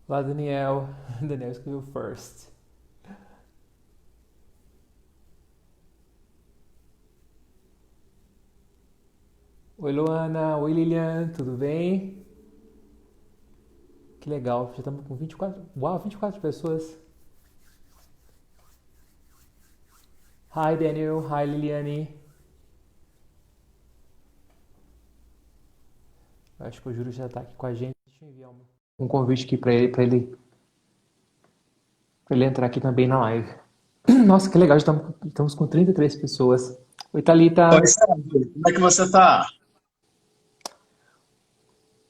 Olá, Daniel. Daniel escreveu first. Oi, Luana. Oi, Lilian. Tudo bem? Que legal. Já estamos com 24. Uau, 24 pessoas. Hi, Daniel. Hi, Liliane. Eu acho que o Júlio já está aqui com a gente. Deixa eu enviar um convite aqui para ele entrar aqui também na live. Nossa, que legal. Já estamos com 33 pessoas. Oi, Oi, Thalita. Sérgio, como é que você tá?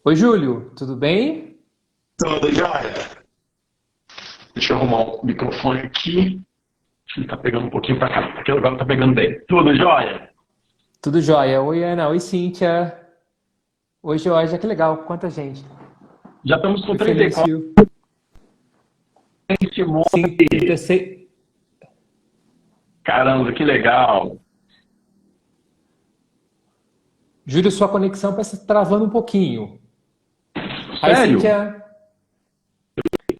Oi, Júlio. Tudo bem? Tudo jóia? Deixa eu arrumar o microfone aqui. Acho que ele tá pegando um pouquinho pra cá, porque agora tá pegando bem. Tudo jóia? Tudo jóia. Oi, Ana. Oi, Cíntia. Oi, Georgia. Que legal. Quanta gente. Já estamos com Oi, 34, Felício. Simone. Sim, 36. Caramba, que legal. Júlio, sua conexão parece estar travando um pouquinho. Hi, Sério? Cíntia.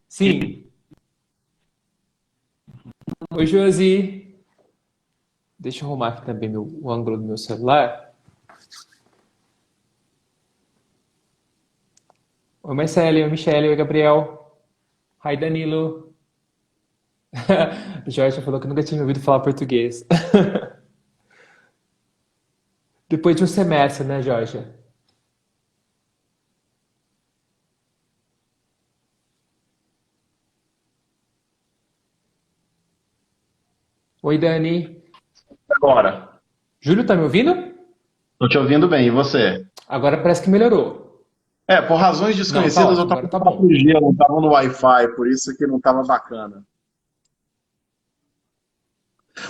Sim. Oi, Josi. Deixa eu arrumar aqui também o ângulo do meu celular. Oi, Marcele. Oi, Michele. Oi, Gabriel. Hi, Danilo. O Jorge falou que nunca tinha me ouvido falar português. Depois de um semestre, né, Jorge? Oi, Dani. Agora. Júlio, tá me ouvindo? Tô te ouvindo bem, e você? Agora parece que melhorou. Por razões Não, tá desconhecidas eu ótimo. tava Agora no tá bom. 4G, eu não tava no Wi-Fi, por isso que não tava bacana.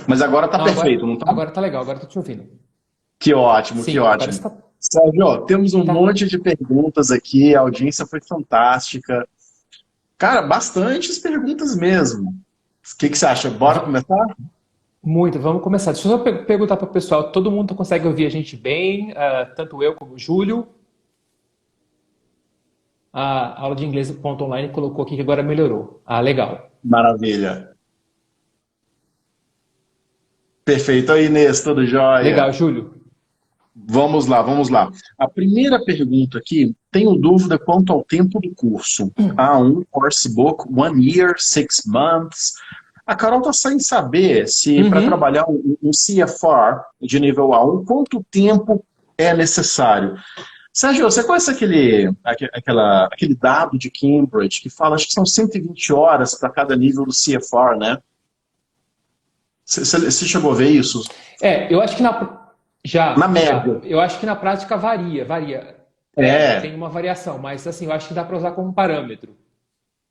Mas agora tá Não, perfeito, não tá? agora tá legal. Agora tô te ouvindo. Que ótimo, que Sim, ótimo. parece que Sérgio, ó, temos um tá. monte de perguntas aqui, a audiência foi fantástica. Cara, bastantes perguntas mesmo. O que que você acha? Bora Va- começar? Muito, vamos começar. Deixa eu só perguntar para o pessoal: todo mundo consegue ouvir a gente bem? Tanto eu como o Júlio? A aula de inglês ponto online colocou aqui que agora melhorou. Ah, legal. Maravilha. Perfeito. Aí, Inês, tudo Legal, jóia? Júlio. Vamos lá, vamos lá. A primeira pergunta aqui, tenho dúvida quanto ao tempo do curso. A1, course book, 1 year, 6 months. A Carol está sem saber se para Uhum. trabalhar um CFR de nível A1, quanto tempo é necessário. Sérgio, você conhece aquele dado de Cambridge que fala, acho que são 120 horas para cada nível do CFR, né? Você chegou a ver isso? Eu acho que Na já. média. Eu acho que na prática varia. Tem É. uma variação, mas assim, eu acho que dá para usar como parâmetro.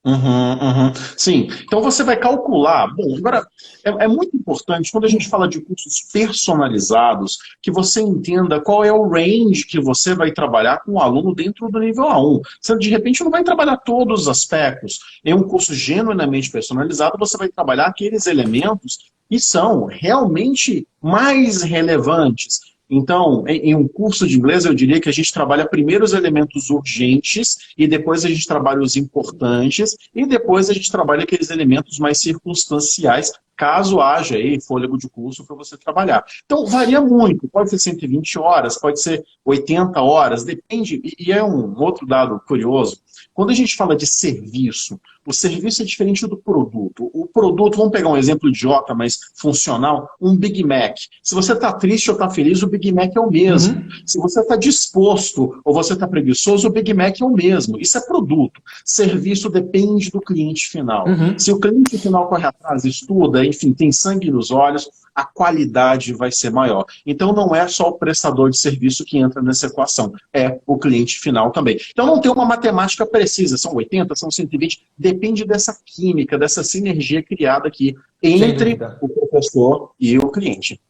Uhum, uhum. Sim, então você vai calcular. Bom, agora é muito importante quando a gente fala de cursos personalizados que você entenda qual é o range que você vai trabalhar com o aluno dentro do nível A1. Você de repente não vai trabalhar todos os aspectos. Em um curso genuinamente personalizado, você vai trabalhar aqueles elementos que são realmente mais relevantes. Então, em um curso de inglês, eu diria que a gente trabalha primeiro os elementos urgentes e depois a gente trabalha os importantes e depois a gente trabalha aqueles elementos mais circunstanciais, caso haja aí fôlego de curso para você trabalhar. Então, varia muito. Pode ser 120 horas, pode ser 80 horas, depende. E é um outro dado curioso. Quando a gente fala de serviço, o serviço é diferente do produto. O produto, vamos pegar um exemplo idiota, mas funcional, um Big Mac. Se você está triste ou está feliz, o Big Mac é o mesmo. Uhum. Se você está disposto ou você está preguiçoso, o Big Mac é o mesmo. Isso é produto. Serviço depende do cliente final. Se Uhum. o cliente final corre atrás, estuda, enfim, tem sangue nos olhos, a qualidade vai ser maior. Então não é só o prestador de serviço que entra nessa equação, é o cliente final também. Então não tem uma matemática precisa, são 80, são 120, depende dessa química, dessa sinergia criada aqui Sem entre dúvida. o professor e o cliente.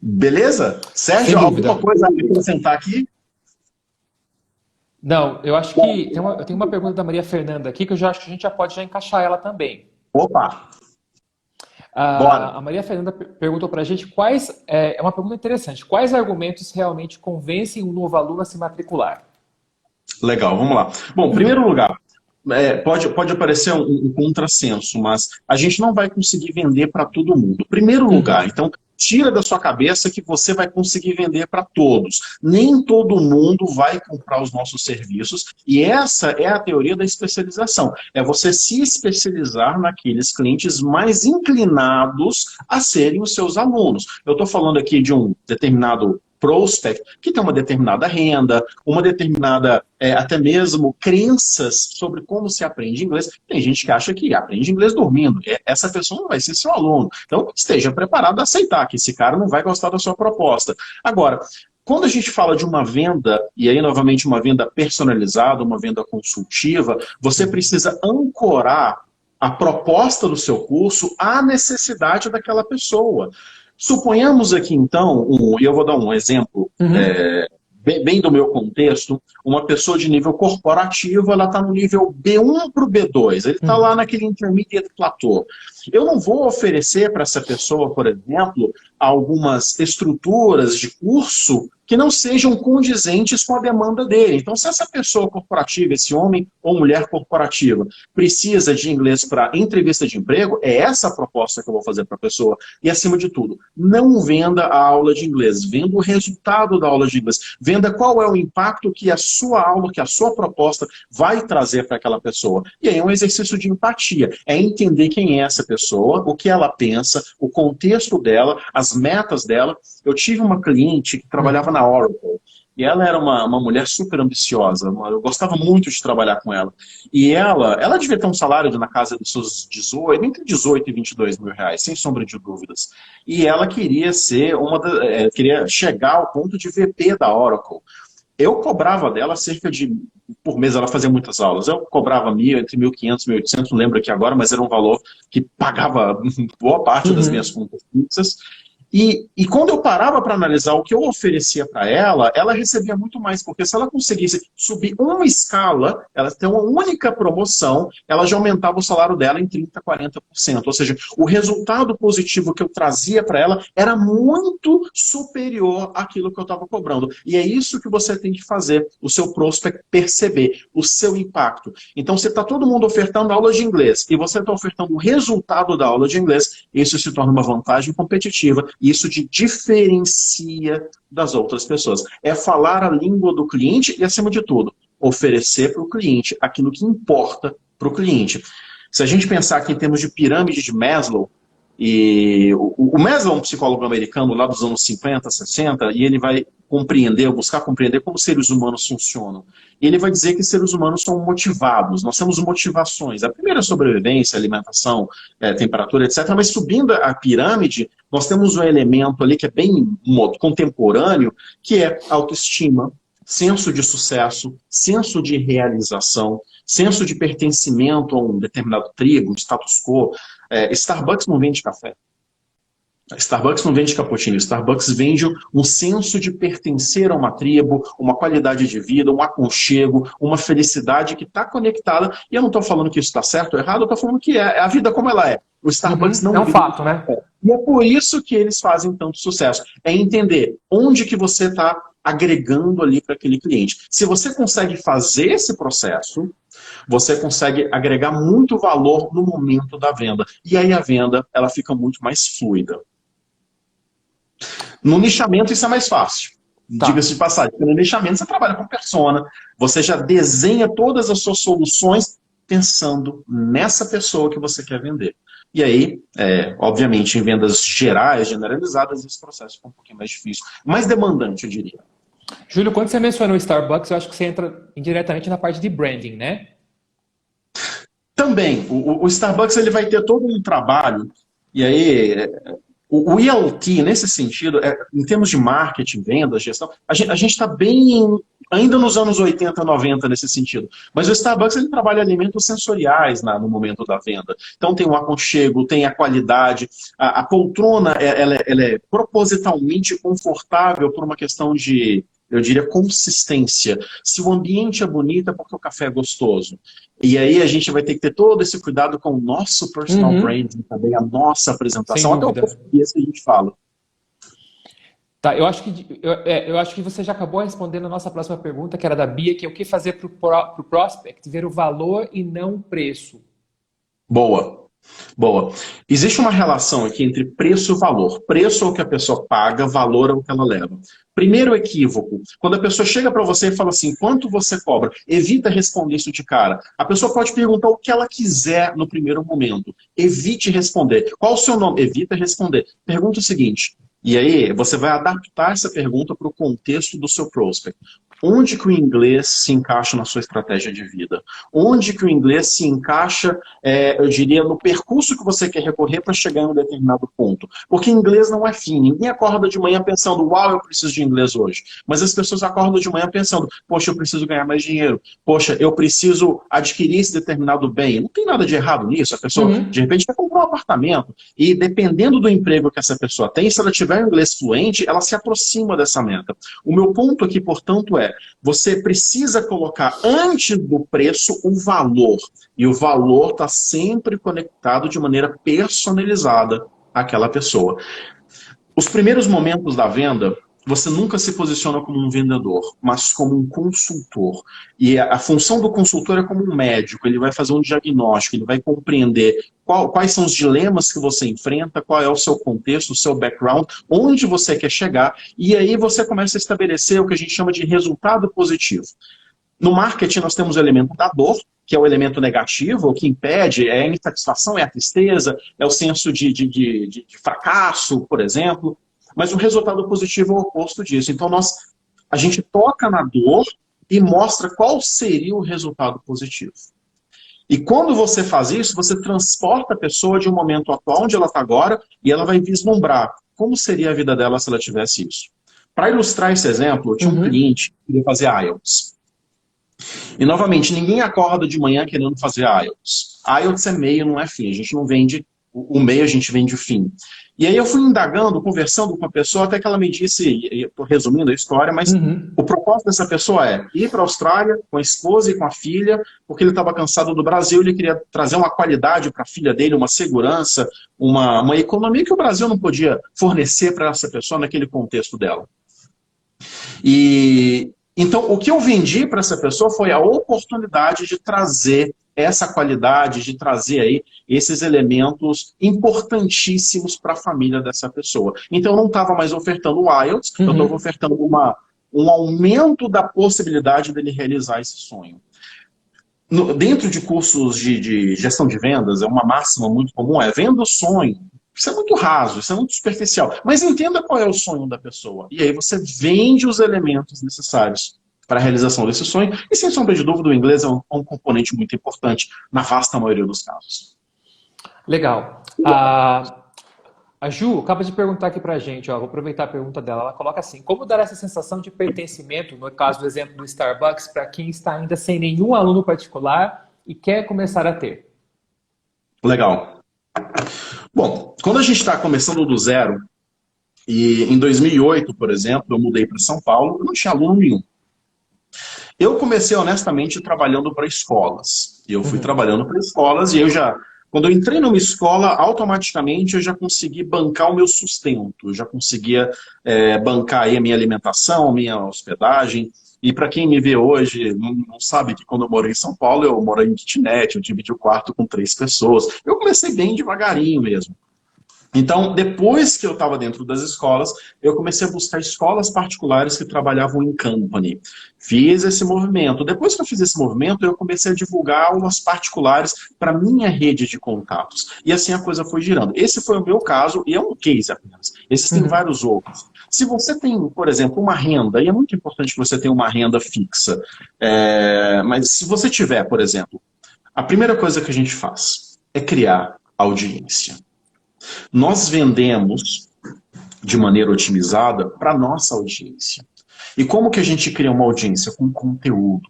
Beleza? Sem Sérgio, alguma dúvida. coisa a acrescentar aqui? Não, eu acho que eu tenho uma pergunta da Maria Fernanda aqui que eu já acho que a gente já pode encaixar ela também. Opa, bora. A Maria Fernanda perguntou para a gente é uma pergunta interessante, quais argumentos realmente convencem um novo aluno a se matricular? Legal, vamos lá. Bom, em primeiro lugar, pode aparecer um contrassenso, mas a gente não vai conseguir vender para todo mundo. Primeiro lugar, Uhum. então, tira da sua cabeça que você vai conseguir vender para todos. Nem todo mundo vai comprar os nossos serviços, e essa é a teoria da especialização. É você se especializar naqueles clientes mais inclinados a serem os seus alunos. Eu estou falando aqui de um determinado prospect que tem uma determinada renda, uma determinada, até mesmo, crenças sobre como se aprende inglês. Tem gente que acha que aprende inglês dormindo. Essa pessoa não vai ser seu aluno. Então, esteja preparado a aceitar que esse cara não vai gostar da sua proposta. Agora, quando a gente fala de uma venda, e aí, novamente, uma venda personalizada, uma venda consultiva, você precisa ancorar a proposta do seu curso à necessidade daquela pessoa. Suponhamos aqui, então, e eu vou dar um exemplo Uhum. bem do meu contexto, uma pessoa de nível corporativo, ela está no nível B1 para o B2, ele está lá Uhum. naquele intermediate plateau. Eu não vou oferecer para essa pessoa, por exemplo, algumas estruturas de curso que não sejam condizentes com a demanda dele. Então, se essa pessoa corporativa, esse homem ou mulher corporativa, precisa de inglês para entrevista de emprego, é essa a proposta que eu vou fazer para a pessoa. E, acima de tudo, não venda a aula de inglês, venda o resultado da aula de inglês, venda qual é o impacto que a sua aula, que a sua proposta vai trazer para aquela pessoa. E aí é um exercício de empatia, é entender quem é essa pessoa, o que ela pensa, o contexto dela, as metas dela. Eu tive uma cliente que trabalhava Uhum. na Oracle, e ela era uma mulher super ambiciosa, eu gostava muito de trabalhar com ela. E ela devia ter um salário na casa dos seus 18, entre 18 e 22 mil reais, sem sombra de dúvidas. E ela queria ser queria chegar ao ponto de VP da Oracle. Eu cobrava dela cerca de, por mês, ela fazia muitas aulas, eu cobrava entre 1.500 e 1.800, não lembro aqui agora, mas era um valor que pagava boa parte das minhas Uhum. contas fixas. E quando eu parava para analisar o que eu oferecia para ela recebia muito mais, porque se ela conseguisse subir uma escala, ela ter uma única promoção, ela já aumentava o salário dela em 30%, 40%. Ou seja, o resultado positivo que eu trazia para ela era muito superior àquilo que eu estava cobrando. E é isso que você tem que fazer, o seu prospect perceber, o seu impacto. Então, se está todo mundo ofertando aula de inglês e você está ofertando o resultado da aula de inglês, isso se torna uma vantagem competitiva. Isso te diferencia das outras pessoas. É falar a língua do cliente e, acima de tudo, oferecer para o cliente aquilo que importa para o cliente. Se a gente pensar aqui em termos de pirâmide de Maslow, e o Maslow é um psicólogo americano lá dos anos 50, 60, e ele vai compreender, buscar compreender como seres humanos funcionam. E ele vai dizer que seres humanos são motivados, nós temos motivações. A primeira é sobrevivência, alimentação, temperatura, etc. Mas subindo a pirâmide, nós temos um elemento ali que é bem contemporâneo, que é autoestima, senso de sucesso, senso de realização, senso de pertencimento a um determinado tribo, um status quo. Starbucks não vende café. Starbucks não vende cappuccino, Starbucks vende um senso de pertencer a uma tribo, uma qualidade de vida, um aconchego, uma felicidade que está conectada. E eu não estou falando que isso está certo ou errado, eu estou falando que é a vida como ela é. O Starbucks Uhum. É não um vende fato, né? café. E é por isso que eles fazem tanto sucesso. É entender onde que você está agregando ali para aquele cliente. Se você consegue fazer esse processo, você consegue agregar muito valor no momento da venda. E aí a venda ela fica muito mais fluida. No nichamento isso é mais fácil. Diga-se de Tá. passagem, porque no nichamento você trabalha com persona, você já desenha todas as suas soluções pensando nessa pessoa que você quer vender. E aí, obviamente, em vendas gerais, generalizadas, esse processo fica um pouquinho mais difícil. Mais demandante, eu diria. Júlio, quando você menciona o Starbucks, eu acho que você entra indiretamente na parte de branding, né? Também, o Starbucks ele vai ter todo um trabalho, e aí o ELT, nesse sentido, em termos de marketing, vendas, gestão, a gente está bem, ainda nos anos 80, 90 nesse sentido. Mas o Starbucks ele trabalha alimentos sensoriais no momento da venda. Então tem o aconchego, tem a qualidade, a poltrona ela é propositalmente confortável por uma questão de, eu diria, consistência. Se o ambiente é bonito é porque o café é gostoso. E aí a gente vai ter que ter todo esse cuidado com o nosso personal Uhum. branding também, a nossa Sem apresentação, até o dúvida. português que a gente fala. Tá, eu acho que você já acabou respondendo a nossa próxima pergunta, que era da Bia, que é o que fazer para o prospect ver o valor e não o preço. Boa. Boa. Existe uma relação aqui entre preço e valor. Preço é o que a pessoa paga, valor é o que ela leva. Primeiro equívoco, quando a pessoa chega para você e fala assim, quanto você cobra? Evita responder isso de cara. A pessoa pode perguntar o que ela quiser no primeiro momento. Evite responder. Qual o seu nome? Evita responder. Pergunta o seguinte, e aí você vai adaptar essa pergunta para o contexto do seu prospect. Onde que o inglês se encaixa na sua estratégia de vida? Onde que o inglês se encaixa, eu diria, no percurso que você quer recorrer para chegar em um determinado ponto? Porque inglês não é fim. Ninguém acorda de manhã pensando, uau, eu preciso de inglês hoje. Mas as pessoas acordam de manhã pensando, poxa, eu preciso ganhar mais dinheiro. Poxa, eu preciso adquirir esse determinado bem. Não tem nada de errado nisso. A pessoa, de repente, quer comprar um apartamento. E dependendo do emprego que essa pessoa tem, se ela tiver um inglês fluente, ela se aproxima dessa meta. O meu ponto aqui, portanto, você precisa colocar antes do preço o valor. E o valor está sempre conectado de maneira personalizada àquela pessoa. Os primeiros momentos da venda, você nunca se posiciona como um vendedor, mas como um consultor. E a função do consultor é como um médico, ele vai fazer um diagnóstico, ele vai compreender quais são os dilemas que você enfrenta, qual é o seu contexto, o seu background, onde você quer chegar, e aí você começa a estabelecer o que a gente chama de resultado positivo. No marketing nós temos o elemento da dor, que é o elemento negativo, o que impede, é a insatisfação, é a tristeza, é o senso de fracasso, por exemplo. Mas o resultado positivo é o oposto disso. Então a gente toca na dor e mostra qual seria o resultado positivo. E quando você faz isso, você transporta a pessoa de um momento atual, onde ela está agora, e ela vai vislumbrar como seria a vida dela se ela tivesse isso. Para ilustrar esse exemplo, eu tinha um cliente que queria fazer IELTS. E, novamente, ninguém acorda de manhã querendo fazer IELTS. IELTS é meio, não é fim. A gente não vende o meio, a gente vende o fim. E aí eu fui indagando, conversando com a pessoa, até que ela me disse, estou resumindo a história, mas o propósito dessa pessoa é ir para a Austrália com a esposa e com a filha, porque ele estava cansado do Brasil, ele queria trazer uma qualidade para a filha dele, uma segurança, uma economia que o Brasil não podia fornecer para essa pessoa naquele contexto dela. Então, o que eu vendi para essa pessoa foi a oportunidade de trazer essa qualidade, de trazer aí esses elementos importantíssimos para a família dessa pessoa. Então, eu não estava mais ofertando o IELTS, eu estava ofertando um aumento da possibilidade dele realizar esse sonho. Dentro de cursos de gestão de vendas, é uma máxima muito comum, venda o sonho. Isso é muito raso, isso é muito superficial. Mas entenda qual é o sonho da pessoa. E aí você vende os elementos necessários para a realização desse sonho. E sem sombra de dúvida, o inglês é um componente muito importante na vasta maioria dos casos. Legal. A Ju acaba de perguntar aqui para a gente, vou aproveitar a pergunta dela. Ela coloca assim, como dar essa sensação de pertencimento, no caso do exemplo do Starbucks, para quem está ainda sem nenhum aluno particular e quer começar a ter? Legal. Bom, quando a gente está começando do zero, e em 2008, por exemplo, eu mudei para São Paulo, eu não tinha aluno nenhum. Eu comecei, honestamente, trabalhando para escolas. E eu fui trabalhando para escolas e quando eu entrei numa escola, automaticamente eu já consegui bancar o meu sustento. Eu já conseguia bancar aí a minha alimentação, a minha hospedagem. E para quem me vê hoje, não sabe que quando eu morei em São Paulo, eu morei em kitnet, eu dividi o quarto com 3 pessoas. Eu comecei bem devagarinho mesmo. Então, depois que eu estava dentro das escolas, eu comecei a buscar escolas particulares que trabalhavam em company. Fiz esse movimento. Depois que eu fiz esse movimento, eu comecei a divulgar aulas particulares para minha rede de contatos. E assim a coisa foi girando. Esse foi o meu caso, e é um case apenas. Esses tem vários outros. Se você tem, por exemplo, uma renda, e é muito importante que você tenha uma renda fixa, mas se você tiver, por exemplo, a primeira coisa que a gente faz é criar audiência. Nós vendemos de maneira otimizada para a nossa audiência. E como que a gente cria uma audiência? Com conteúdo.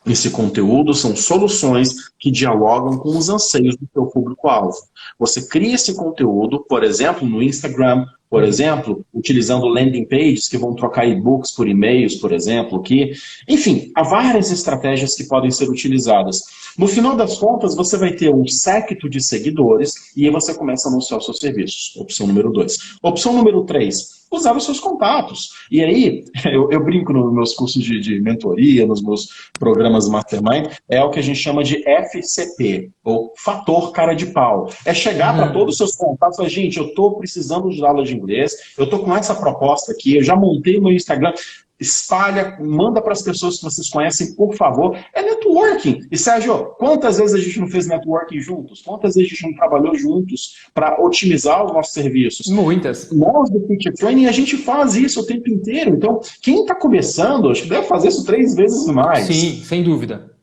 Esse conteúdo são soluções que dialogam com os anseios do seu público-alvo. Você cria esse conteúdo, por exemplo, no Instagram, por exemplo, utilizando landing pages que vão trocar e-books por e-mails, por exemplo, aqui. Enfim, há várias estratégias que podem ser utilizadas. No final das contas, você vai ter um séquito de seguidores e aí você começa a anunciar os seus serviços. Opção número 2. Opção número 3, usar os seus contatos. E aí, eu brinco nos meus cursos de mentoria, nos meus programas Mastermind, é o que a gente chama de FCP, ou fator cara de pau. É chegar para todos os seus contatos e falar, gente, eu estou precisando de aula de inglês, eu estou com essa proposta aqui, eu já montei o meu Instagram, espalha, manda para as pessoas que vocês conhecem, por favor. É networking. E Sérgio, quantas vezes a gente não fez networking juntos? Quantas vezes a gente não trabalhou juntos para otimizar os nossos serviços? Muitas. Nós do Teacher Training, a gente faz isso o tempo inteiro. Então, quem está começando, acho que deve fazer isso 3 vezes mais. Sim, sem dúvida.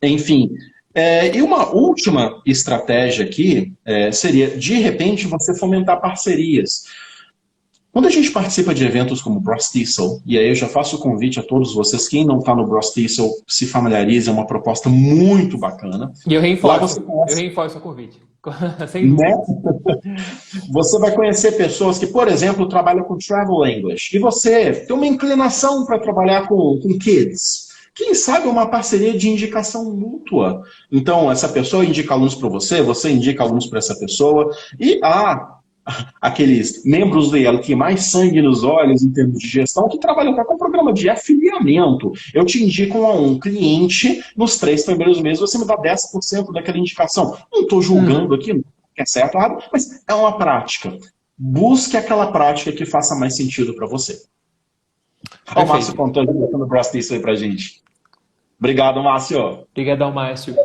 Enfim, e uma última estratégia aqui seria, de repente, você fomentar parcerias. Quando a gente participa de eventos como o Brostiesel, e aí eu já faço o convite a todos vocês, quem não está no Brostiesel, se familiarize, é uma proposta muito bacana. E eu reforço o convite. Sem dúvida. Né? Você vai conhecer pessoas que, por exemplo, trabalham com Travel English, e você tem uma inclinação para trabalhar com kids. Quem sabe uma parceria de indicação mútua. Então, essa pessoa indica alunos para você, você indica alunos para essa pessoa, e aqueles membros dela que mais sangue nos olhos em termos de gestão, que trabalham com um programa de afiliamento. Eu te indico a um cliente, nos 3 primeiros meses você me dá 10% daquela indicação. Não estou julgando aqui, não é certo ou errado, mas é uma prática. Busque aquela prática que faça mais sentido para você. Olha o Márcio contando o braço disso aí pra gente. Obrigado, Márcio. Obrigadão, Márcio.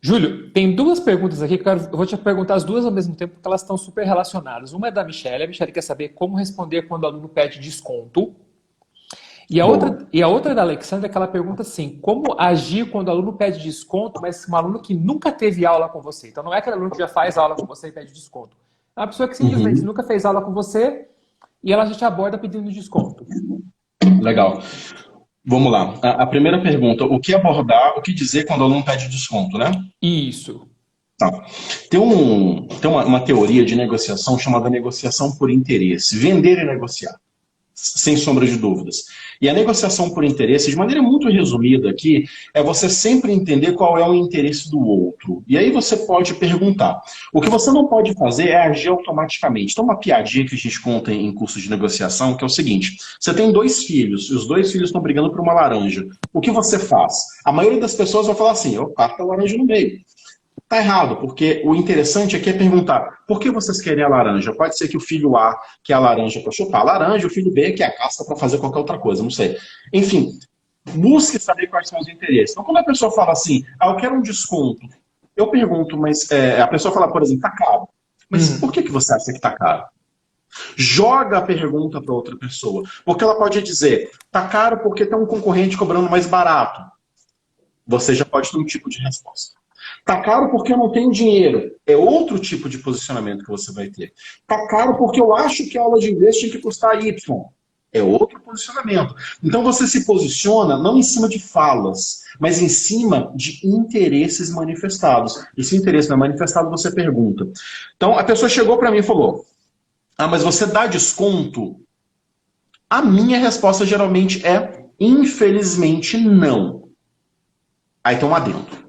Júlio, tem 2 perguntas aqui que eu vou te perguntar as 2 ao mesmo tempo, porque elas estão super relacionadas. Uma é da Michelle. A Michelle quer saber como responder quando o aluno pede desconto. E a outra é da Alexandra, que ela pergunta assim, como agir quando o aluno pede desconto, mas um aluno que nunca teve aula com você. Então não é aquele aluno que já faz aula com você e pede desconto. É uma pessoa que simplesmente nunca fez aula com você e ela já te aborda pedindo desconto. Legal. Vamos lá. A primeira pergunta, o que abordar, o que dizer quando o aluno pede desconto, né? Isso. Tá. Tem uma teoria de negociação chamada negociação por interesse. Vender e negociar. Sem sombra de dúvidas. E a negociação por interesse, de maneira muito resumida aqui, é você sempre entender qual é o interesse do outro. E aí você pode perguntar. O que você não pode fazer é agir automaticamente. Então, uma piadinha que a gente conta em cursos de negociação, que é o seguinte. Você tem 2 filhos, e os 2 filhos estão brigando por uma laranja. O que você faz? A maioria das pessoas vai falar assim, eu parto a laranja no meio. Tá errado, porque o interessante aqui é perguntar, por que vocês querem a laranja? Pode ser que o filho A quer a laranja para chupar a laranja, o filho B quer a casca para fazer qualquer outra coisa, não sei. Enfim, busque saber quais são os interesses. Então, quando a pessoa fala assim, eu quero um desconto, eu pergunto, mas a pessoa fala, por exemplo, tá caro. Mas por que você acha que tá caro? Joga a pergunta para outra pessoa. Porque ela pode dizer, tá caro porque tem um concorrente cobrando mais barato. Você já pode ter um tipo de resposta. Tá caro porque eu não tenho dinheiro. É outro tipo de posicionamento que você vai ter. Tá caro porque eu acho que a aula de inglês tinha que custar Y. É outro posicionamento. Então você se posiciona não em cima de falas, mas em cima de interesses manifestados. E se o interesse não é manifestado, você pergunta. Então a pessoa chegou para mim e falou, mas você dá desconto? A minha resposta geralmente é, infelizmente, não. Aí tem um adendo.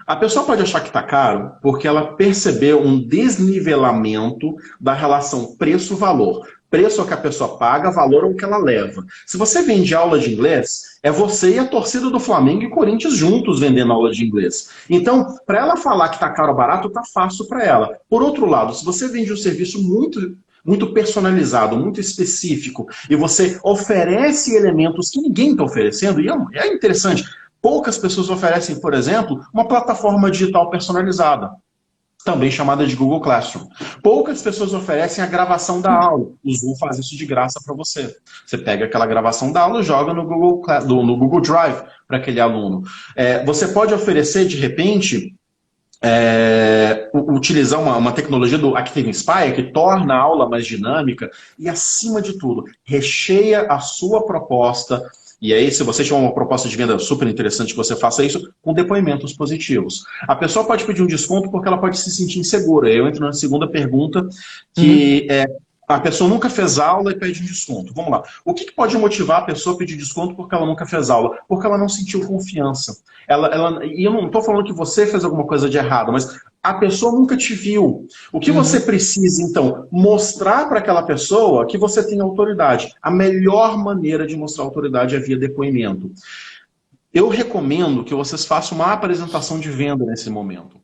A pessoa pode achar que está caro porque ela percebeu um desnivelamento da relação preço-valor. Preço é o que a pessoa paga, valor é o que ela leva. Se você vende aula de inglês, é você e a torcida do Flamengo e Corinthians juntos vendendo aula de inglês. Então, para ela falar que está caro ou barato, está fácil para ela. Por outro lado, se você vende um serviço muito personalizado, muito específico, e você oferece elementos que ninguém está oferecendo, e é interessante, poucas pessoas oferecem, por exemplo, uma plataforma digital personalizada, também chamada de Google Classroom. Poucas pessoas oferecem a gravação da aula. O Zoom faz isso de graça para você. Você pega aquela gravação da aula e joga no Google Drive para aquele aluno. Você pode oferecer, de repente, utilizar uma tecnologia do Active Inspire que torna a aula mais dinâmica e, acima de tudo, recheia a sua proposta. E aí, se você tiver uma proposta de venda super interessante, que você faça isso com depoimentos positivos. A pessoa pode pedir um desconto porque ela pode se sentir insegura. Eu entro na segunda pergunta, que é A pessoa nunca fez aula e pede um desconto. Vamos lá. O que pode motivar a pessoa a pedir desconto porque ela nunca fez aula? Porque ela não sentiu confiança. E eu não estou falando que você fez alguma coisa de errado, mas a pessoa nunca te viu. O que você precisa, então? Mostrar para aquela pessoa que você tem autoridade. A melhor maneira de mostrar autoridade é via depoimento. Eu recomendo que vocês façam uma apresentação de venda nesse momento,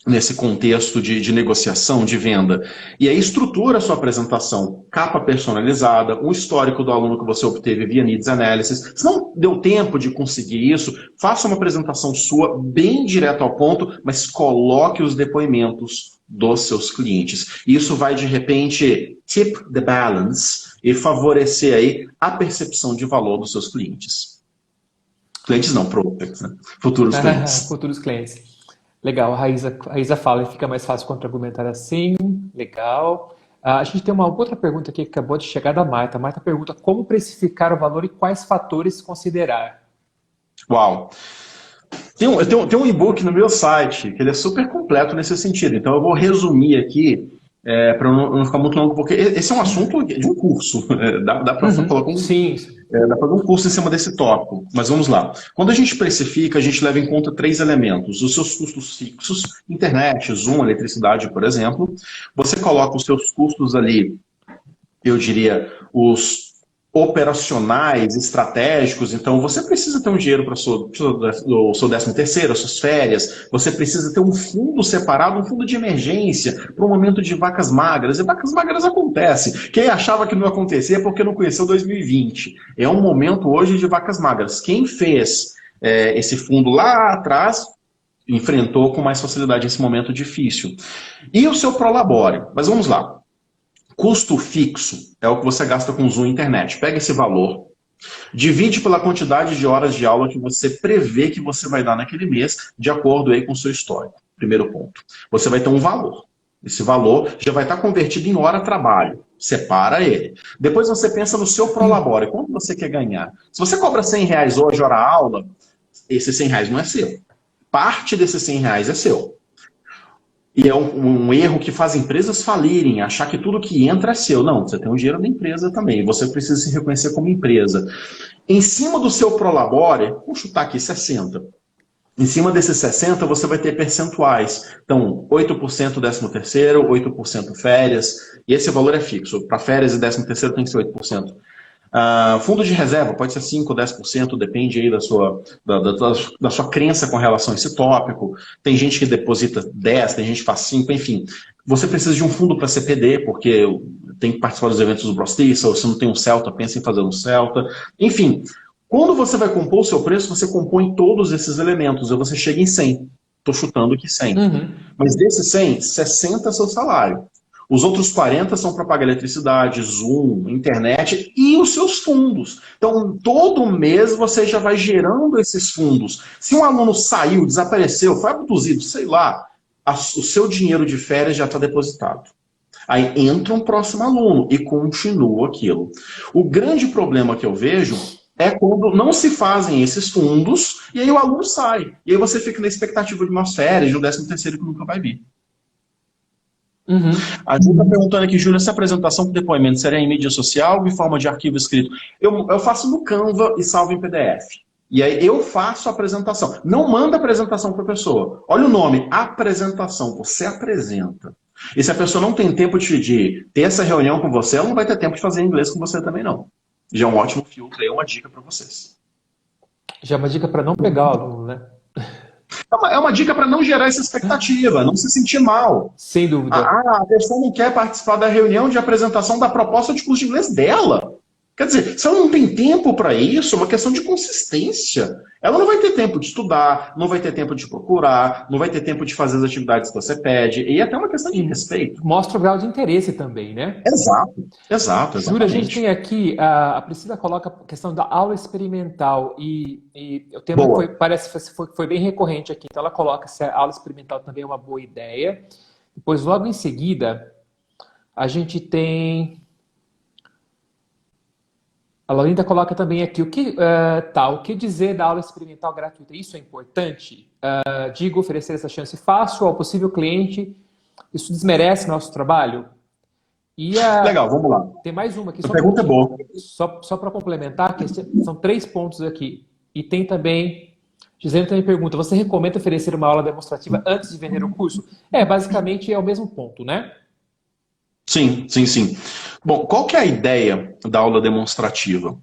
nesse contexto de negociação, de venda. E aí estrutura a sua apresentação, capa personalizada, um histórico do aluno que você obteve via Needs Analysis. Se não deu tempo de conseguir isso, faça uma apresentação sua bem direto ao ponto, mas coloque os depoimentos dos seus clientes. Isso vai, de repente, tip the balance e favorecer aí a percepção de valor dos seus clientes. Clientes não, prospects, né? Futuros clientes. Futuros clientes. Legal, a Raíza fala, fica mais fácil contra-argumentar assim. Legal. A gente tem uma outra pergunta aqui que acabou de chegar da Marta. A Marta pergunta como precificar o valor e quais fatores considerar. Uau! Tem um e-book no meu site, que ele é super completo nesse sentido. Então eu vou resumir aqui, para não ficar muito longo, porque esse é um assunto de um curso. Dá para colocar Sim. Dá para dar um curso em cima desse tópico. Mas vamos lá. Quando a gente precifica, a gente leva em conta 3 elementos. Os seus custos fixos, internet, Zoom, eletricidade, por exemplo. Você coloca os seus custos ali, eu diria, os operacionais, estratégicos. Então, você precisa ter um dinheiro para o seu 13º, as suas férias. Você precisa ter um fundo separado, um fundo de emergência, para um momento de vacas magras. E vacas magras acontece. Quem achava que não acontecia é porque não conheceu 2020. É um momento hoje de vacas magras. Quem fez esse fundo lá atrás enfrentou com mais facilidade esse momento difícil. E o seu Prolabore? Mas vamos lá. Custo fixo é o que você gasta com Zoom e internet. Pega esse valor, divide pela quantidade de horas de aula que você prevê que você vai dar naquele mês, de acordo aí com o seu histórico. Primeiro ponto. Você vai ter um valor. Esse valor já vai estar convertido em hora-trabalho. Separa ele. Depois você pensa no seu Prolabore. Quanto você quer ganhar? Se você cobra R$100 hoje, hora-aula, esse R$100 não é seu. Parte desses R$100 é seu. E é um erro que faz empresas falirem, achar que tudo que entra é seu. Não, você tem um dinheiro da empresa também. Você precisa se reconhecer como empresa. Em cima do seu Prolabore, vamos chutar aqui 60. Em cima desses 60, você vai ter percentuais. Então, 8% 13º, 8% férias. E esse valor é fixo. Para férias e 13º tem que ser 8%. Fundo de reserva pode ser 5% ou 10%, depende aí da sua crença com relação a esse tópico. Tem gente que deposita 10%, tem gente que faz 5%, enfim. Você precisa de um fundo para CPD, porque tem que participar dos eventos do Brostiça, ou se não tem um Celta, pensa em fazer um Celta. Enfim, quando você vai compor o seu preço, você compõe todos esses elementos, e você chega em 100. Estou chutando aqui 100. Mas desses 100, 60 é seu salário. Os outros 40 são para pagar eletricidade, Zoom, internet e os seus fundos. Então, todo mês você já vai gerando esses fundos. Se um aluno saiu, desapareceu, foi abduzido, sei lá, o seu dinheiro de férias já está depositado. Aí entra um próximo aluno e continua aquilo. O grande problema que eu vejo é quando não se fazem esses fundos e aí o aluno sai. E aí você fica na expectativa de umas férias, de um 13º que nunca vai vir. A Ju está perguntando aqui, Júlia, essa apresentação com depoimento seria em mídia social ou em forma de arquivo escrito? Eu faço no Canva e salvo em PDF. E aí eu faço a apresentação. Não manda apresentação para a pessoa. Olha o nome, apresentação. Você apresenta. E se a pessoa não tem tempo de ter essa reunião com você, ela não vai ter tempo de fazer inglês com você também não. Já é um ótimo filtro, é uma dica para vocês. Já é uma dica para não pegar o aluno, né? É uma dica para não gerar essa expectativa, não se sentir mal. Sem dúvida. A pessoa não quer participar da reunião de apresentação da proposta de curso de inglês dela. Quer dizer, se ela não tem tempo para isso, é uma questão de consistência. Ela não vai ter tempo de estudar, não vai ter tempo de procurar, não vai ter tempo de fazer as atividades que você pede. E é até uma questão de respeito. Mostra o grau de interesse também, né? Exato. Júlia, a gente tem aqui, a Priscila coloca a questão da aula experimental e o tema parece que foi bem recorrente aqui. Então ela coloca se a aula experimental também é uma boa ideia. Depois, logo em seguida, a gente tem... A Laurinda coloca também aqui, o que dizer da aula experimental gratuita? Isso é importante? Digo, oferecer essa chance fácil ao possível cliente, isso desmerece nosso trabalho? E Legal, vamos lá. tem mais uma aqui, A só um pergunta é pouquinho, boa. só para complementar, que são 3 pontos aqui. E tem também, Gisele também pergunta, você recomenda oferecer uma aula demonstrativa antes de vender o curso? Basicamente é o mesmo ponto, né? Sim, sim, sim. Bom, qual que é a ideia da aula demonstrativa?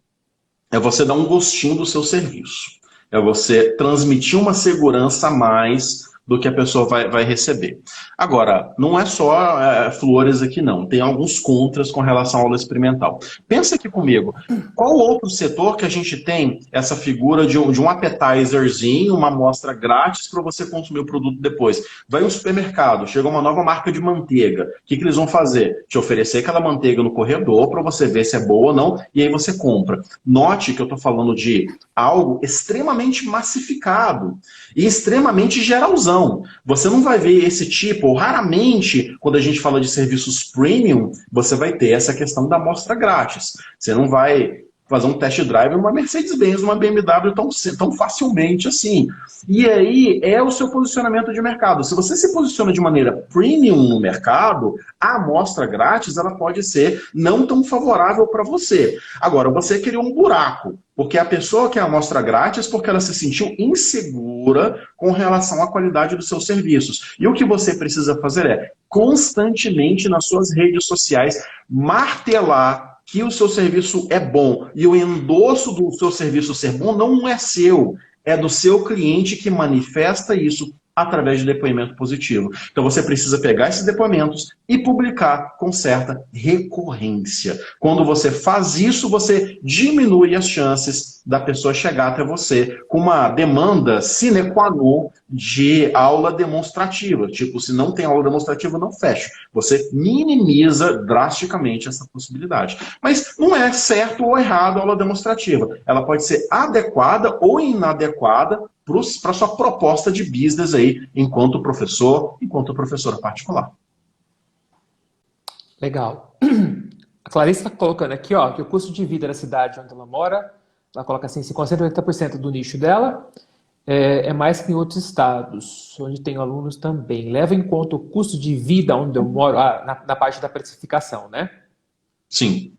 É você dar um gostinho do seu serviço. É você transmitir uma segurança a mais do que a pessoa vai receber. Agora, não é só flores aqui não, tem alguns contras com relação à aula experimental. Pensa aqui comigo, qual outro setor que a gente tem essa figura de um appetizerzinho, uma amostra grátis para você consumir o produto depois? Vai um supermercado, chega uma nova marca de manteiga, o que eles vão fazer? Te oferecer aquela manteiga no corredor para você ver se é boa ou não, e aí você compra. Note que eu estou falando de algo extremamente massificado e extremamente geralzão. Você não vai ver esse tipo, ou raramente, quando a gente fala de serviços premium, você vai ter essa questão da amostra grátis. Você não vai fazer um test drive numa Mercedes-Benz, numa BMW tão facilmente assim. E aí é o seu posicionamento de mercado. Se você se posiciona de maneira premium no mercado, a amostra grátis ela pode ser não tão favorável para você. Agora, você criou um buraco, porque a pessoa quer a amostra grátis porque ela se sentiu insegura com relação à qualidade dos seus serviços. E o que você precisa fazer é, constantemente nas suas redes sociais, martelar que o seu serviço é bom. E o endosso do seu serviço ser bom não é seu, é do seu cliente que manifesta isso através de depoimento positivo. Então você precisa pegar esses depoimentos e publicar com certa recorrência. Quando você faz isso, você diminui as chances da pessoa chegar até você com uma demanda sine qua non de aula demonstrativa. Tipo, se não tem aula demonstrativa, não fecha. Você minimiza drasticamente essa possibilidade. Mas não é certo ou errado a aula demonstrativa. Ela pode ser adequada ou inadequada para a sua proposta de business aí, enquanto professor, enquanto professora particular. Legal. A Clarice está colocando aqui, ó, que o custo de vida da cidade onde ela mora, ela coloca assim, se concentra 80% do nicho dela, é mais que em outros estados, onde tem alunos também. Leva em conta o custo de vida onde eu moro, na parte da precificação, né? Sim.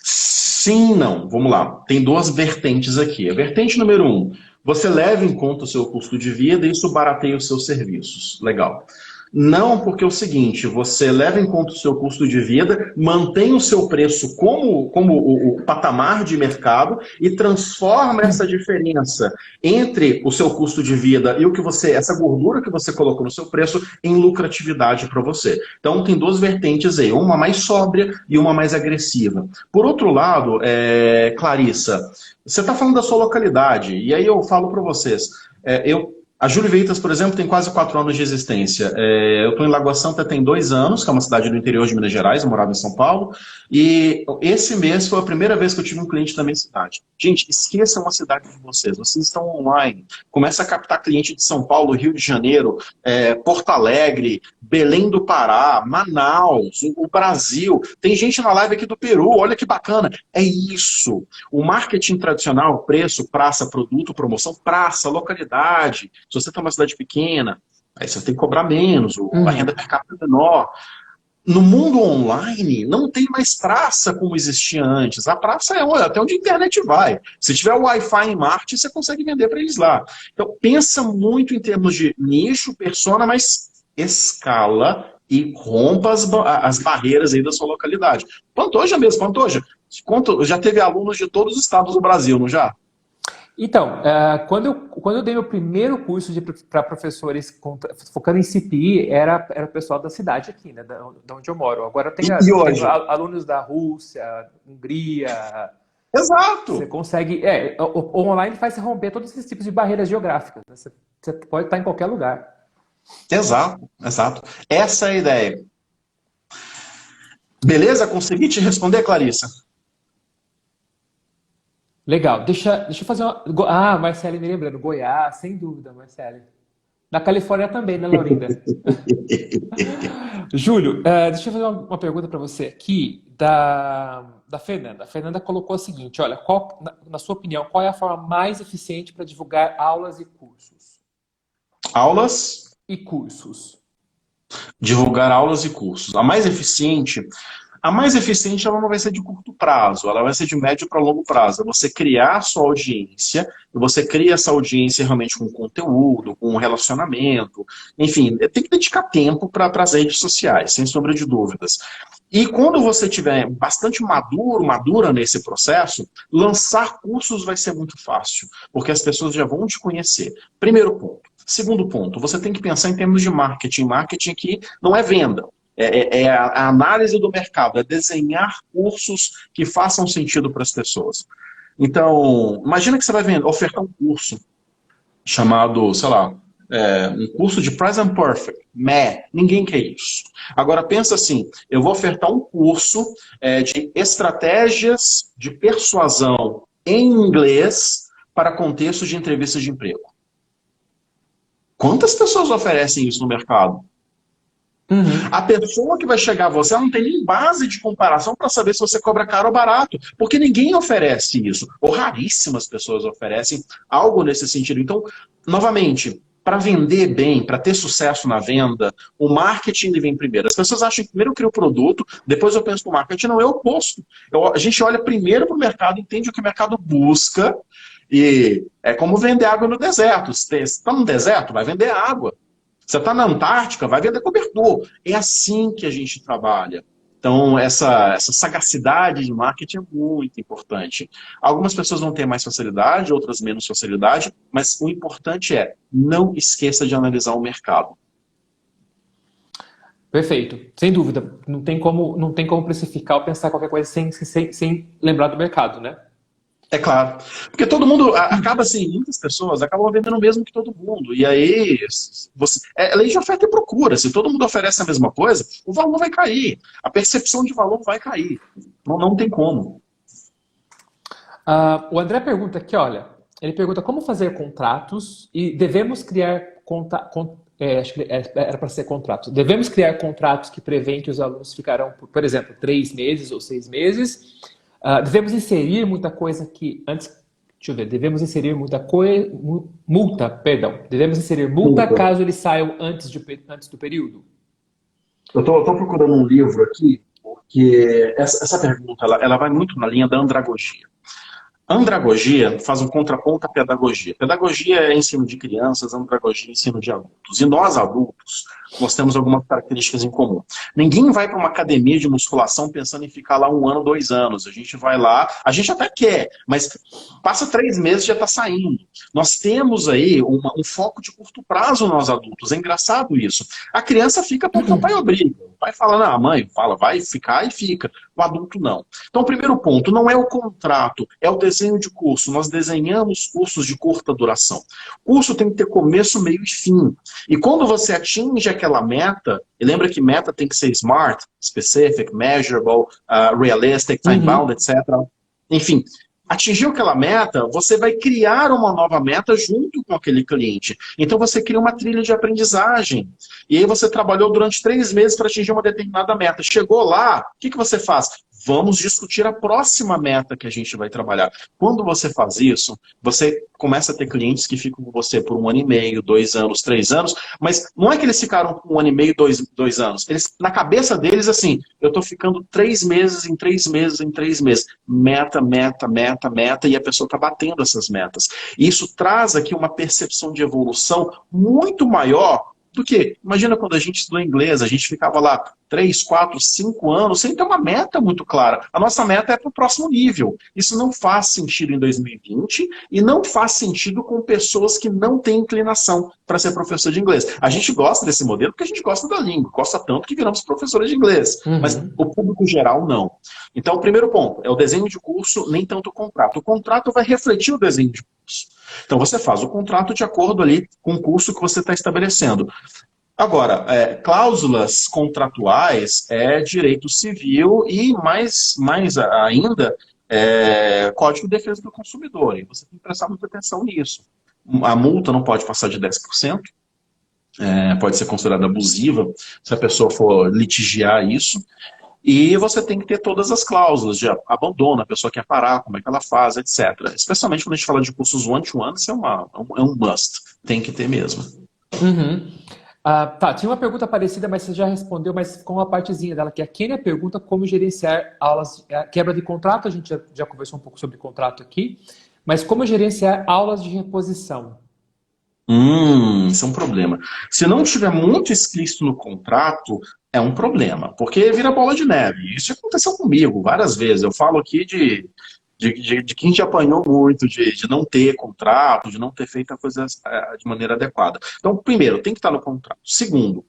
Sim, não. Vamos lá. Tem duas vertentes aqui. A vertente número um, você leva em conta o seu custo de vida e isso barateia os seus serviços. Legal. Não, porque é o seguinte, você leva em conta o seu custo de vida, mantém o seu preço como o patamar de mercado e transforma essa diferença entre o seu custo de vida e o que você, essa gordura que você colocou no seu preço em lucratividade para você. Então tem duas vertentes aí, uma mais sóbria e uma mais agressiva. Por outro lado, Clarissa, você está falando da sua localidade, e aí eu falo para vocês, a Júlio Vitas, por exemplo, tem quase 4 anos de existência. Eu estou em Lagoa Santa tem 2 anos, que é uma cidade do interior de Minas Gerais, eu morava em São Paulo, e esse mês foi a primeira vez que eu tive um cliente da minha cidade. Gente, esqueçam a cidade de vocês estão online, começa a captar cliente de São Paulo, Rio de Janeiro, Porto Alegre, Belém do Pará, Manaus, o Brasil. Tem gente na live aqui do Peru, olha que bacana. É isso. O marketing tradicional, preço, praça, produto, promoção, praça, localidade. Se você está numa cidade pequena, aí você tem que cobrar menos, a renda per capita é menor. No mundo online, não tem mais praça como existia antes. A praça é até onde a internet vai. Se tiver Wi-Fi em Marte, você consegue vender para eles lá. Então, pensa muito em termos de nicho, persona, mas escala e rompa as barreiras aí da sua localidade. Pantoja mesmo, Pantoja. Já teve alunos de todos os estados do Brasil, não já? Então, quando eu dei meu primeiro curso para professores focando em CPI, era o pessoal da cidade aqui, né, da onde eu moro. Agora tem E hoje? alunos da Rússia, Hungria. Você Exato. consegue. O online faz você romper todos esses tipos de barreiras geográficas, né? Você pode estar em qualquer lugar. Exato, exato. Essa é a ideia. Beleza? Consegui te responder, Clarissa? Legal. Deixa eu fazer uma. Marcele me lembrando. Goiás, sem dúvida, Marcele. Na Califórnia também, né, Laurinda? Júlio, deixa eu fazer uma pergunta para você aqui da Fernanda. A Fernanda colocou o seguinte: olha, na sua opinião, qual é a forma mais eficiente para divulgar aulas e cursos? Aulas, E cursos. divulgar aulas e cursos. A mais eficiente, A mais eficiente ela não vai ser de curto prazo, ela vai ser de médio para longo prazo. É você criar sua audiência, e você cria essa audiência realmente com conteúdo, com relacionamento, enfim, tem que dedicar tempo para as redes sociais, sem sombra de dúvidas. E quando você estiver bastante maduro, madura nesse processo, lançar cursos vai ser muito fácil, porque as pessoas já vão te conhecer. Primeiro ponto. Segundo ponto, você tem que pensar em termos de marketing. Marketing aqui não é venda. É a análise do mercado, é desenhar cursos que façam sentido para as pessoas. Então, imagina que você vai ofertar um curso chamado, sei lá, um curso de Present Perfect. Ninguém quer isso. Agora pensa assim, eu vou ofertar um curso de estratégias de persuasão em inglês para contextos de entrevistas de emprego. Quantas pessoas oferecem isso no mercado? Uhum. A pessoa que vai chegar a você ela não tem nem base de comparação para saber se você cobra caro ou barato, porque ninguém oferece isso, ou raríssimas pessoas oferecem algo nesse sentido. Então, novamente, para vender bem, para ter sucesso na venda, o marketing vem primeiro. As pessoas acham que primeiro eu crio o produto, depois eu penso no marketing, não é o oposto. A gente olha primeiro para o mercado, entende o que o mercado busca, e é como vender água no deserto. Você está no deserto, vai vender água. Você está na Antártica, vai vender cobertor. É assim que a gente trabalha. Então, essa sagacidade de marketing é muito importante. Algumas pessoas vão ter mais facilidade, outras menos facilidade, mas o importante é, não esqueça de analisar o mercado. Perfeito, sem dúvida. Não tem como precificar ou pensar qualquer coisa sem lembrar do mercado, né? É claro. Porque todo mundo acaba assim, muitas pessoas acabam vendendo o mesmo que todo mundo. E aí, é lei de oferta e procura. Se todo mundo oferece a mesma coisa, o valor vai cair. A percepção de valor vai cair. Não tem como. O André pergunta aqui, olha, ele pergunta como fazer contratos e devemos criar acho que era para ser contratos. Devemos criar contratos que prevêem que os alunos ficarão, por exemplo, 3 meses ou 6 meses. Devemos inserir muita coisa que antes, deixa eu ver, devemos inserir multa, perdão. Devemos inserir multa caso eles saiam antes do período. Eu estou procurando um livro aqui, porque essa pergunta ela vai muito na linha da andragogia. Andragogia faz um contraponto à pedagogia. Pedagogia é ensino de crianças, andragogia é ensino de adultos. E nós, adultos, nós temos algumas características em comum. Ninguém vai para uma academia de musculação pensando em ficar lá 1 ano, 2 anos. A gente vai lá, a gente até quer, mas passa 3 meses e já está saindo. Nós temos aí um foco de curto prazo, nós adultos. É engraçado isso. A criança fica porque o pai obriga. O pai fala, não, a mãe fala, vai ficar e fica. O adulto não. Então, o primeiro ponto, não é o contrato, é o desenho de curso. Nós desenhamos cursos de curta duração. O curso tem que ter começo, meio e fim. E quando você atinge aquela meta, e lembra que meta tem que ser smart, specific, measurable, realistic, time-bound, etc. Enfim, atingiu aquela meta, você vai criar uma nova meta junto com aquele cliente. Então você cria uma trilha de aprendizagem. E aí você trabalhou durante 3 meses para atingir uma determinada meta. Chegou lá, o que você faz? Vamos discutir a próxima meta que a gente vai trabalhar. Quando você faz isso, você começa a ter clientes que ficam com você por 1 ano e meio, 2 anos, 3 anos, mas não é que eles ficaram por 1 ano e meio, 2 anos. Eles, na cabeça deles, assim, eu estou ficando 3 meses em 3 meses em 3 meses. Meta, meta, meta, meta, e a pessoa está batendo essas metas. E isso traz aqui uma percepção de evolução muito maior do que, imagina quando a gente estudou inglês, a gente ficava lá 3, 4, 5 anos sem ter uma meta muito clara. A nossa meta é para o próximo nível. Isso não faz sentido em 2020 e não faz sentido com pessoas que não têm inclinação para ser professor de inglês. A gente gosta desse modelo porque a gente gosta da língua, gosta tanto que viramos professores de inglês. Mas o público geral não. Então, o primeiro ponto é o desenho de curso, nem tanto o contrato. O contrato vai refletir o desenho de curso. Então, você faz o contrato de acordo ali com o curso que você está estabelecendo. Agora, cláusulas contratuais é direito civil e mais ainda Código de Defesa do Consumidor. E você tem que prestar muita atenção nisso. A multa não pode passar de 10%, pode ser considerada abusiva se a pessoa for litigiar isso. E você tem que ter todas as cláusulas de abandono, a pessoa quer parar, como é que ela faz, etc. Especialmente quando a gente fala de cursos one-to-one, isso é um must. Tem que ter mesmo. Uhum. Tá, tinha uma pergunta parecida, mas você já respondeu, mas com uma partezinha dela, que a Kênia pergunta como gerenciar aulas, quebra de contrato, a gente já conversou um pouco sobre contrato aqui, mas como gerenciar aulas de reposição? Isso é um problema. Se não tiver muito explícito no contrato, é um problema, porque vira bola de neve. Isso aconteceu comigo várias vezes. Eu falo aqui de quem já apanhou muito, de não ter contrato, de não ter feito a coisa de maneira adequada. Então, primeiro, tem que estar no contrato. Segundo,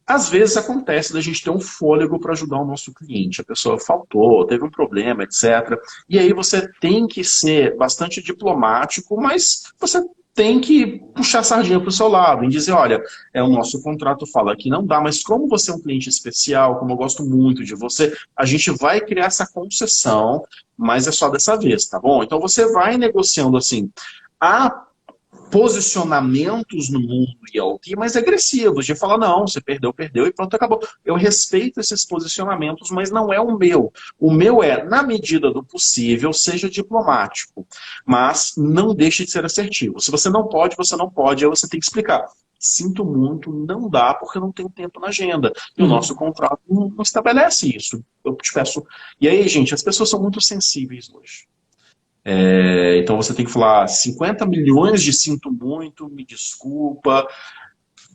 às vezes acontece da gente ter um fôlego para ajudar o nosso cliente. A pessoa faltou, teve um problema, etc. E aí você tem que ser bastante diplomático, mas você tem que puxar a sardinha para o seu lado, em dizer, olha, o nosso contrato fala que não dá, mas como você é um cliente especial, como eu gosto muito de você, a gente vai criar essa concessão, mas é só dessa vez, tá bom? Então você vai negociando assim. Há posicionamentos no mundo ELT mais agressivos, de falar, não, você perdeu, perdeu e pronto, acabou. Eu respeito esses posicionamentos, mas não é o meu. O meu é, na medida do possível, seja diplomático, mas não deixe de ser assertivo. Se você não pode, aí você tem que explicar. Sinto muito, não dá, porque eu não tenho tempo na agenda. E o nosso contrato não estabelece isso. Eu te peço. E aí, gente, as pessoas são muito sensíveis hoje. Então você tem que falar 50 milhões de sinto muito, me desculpa,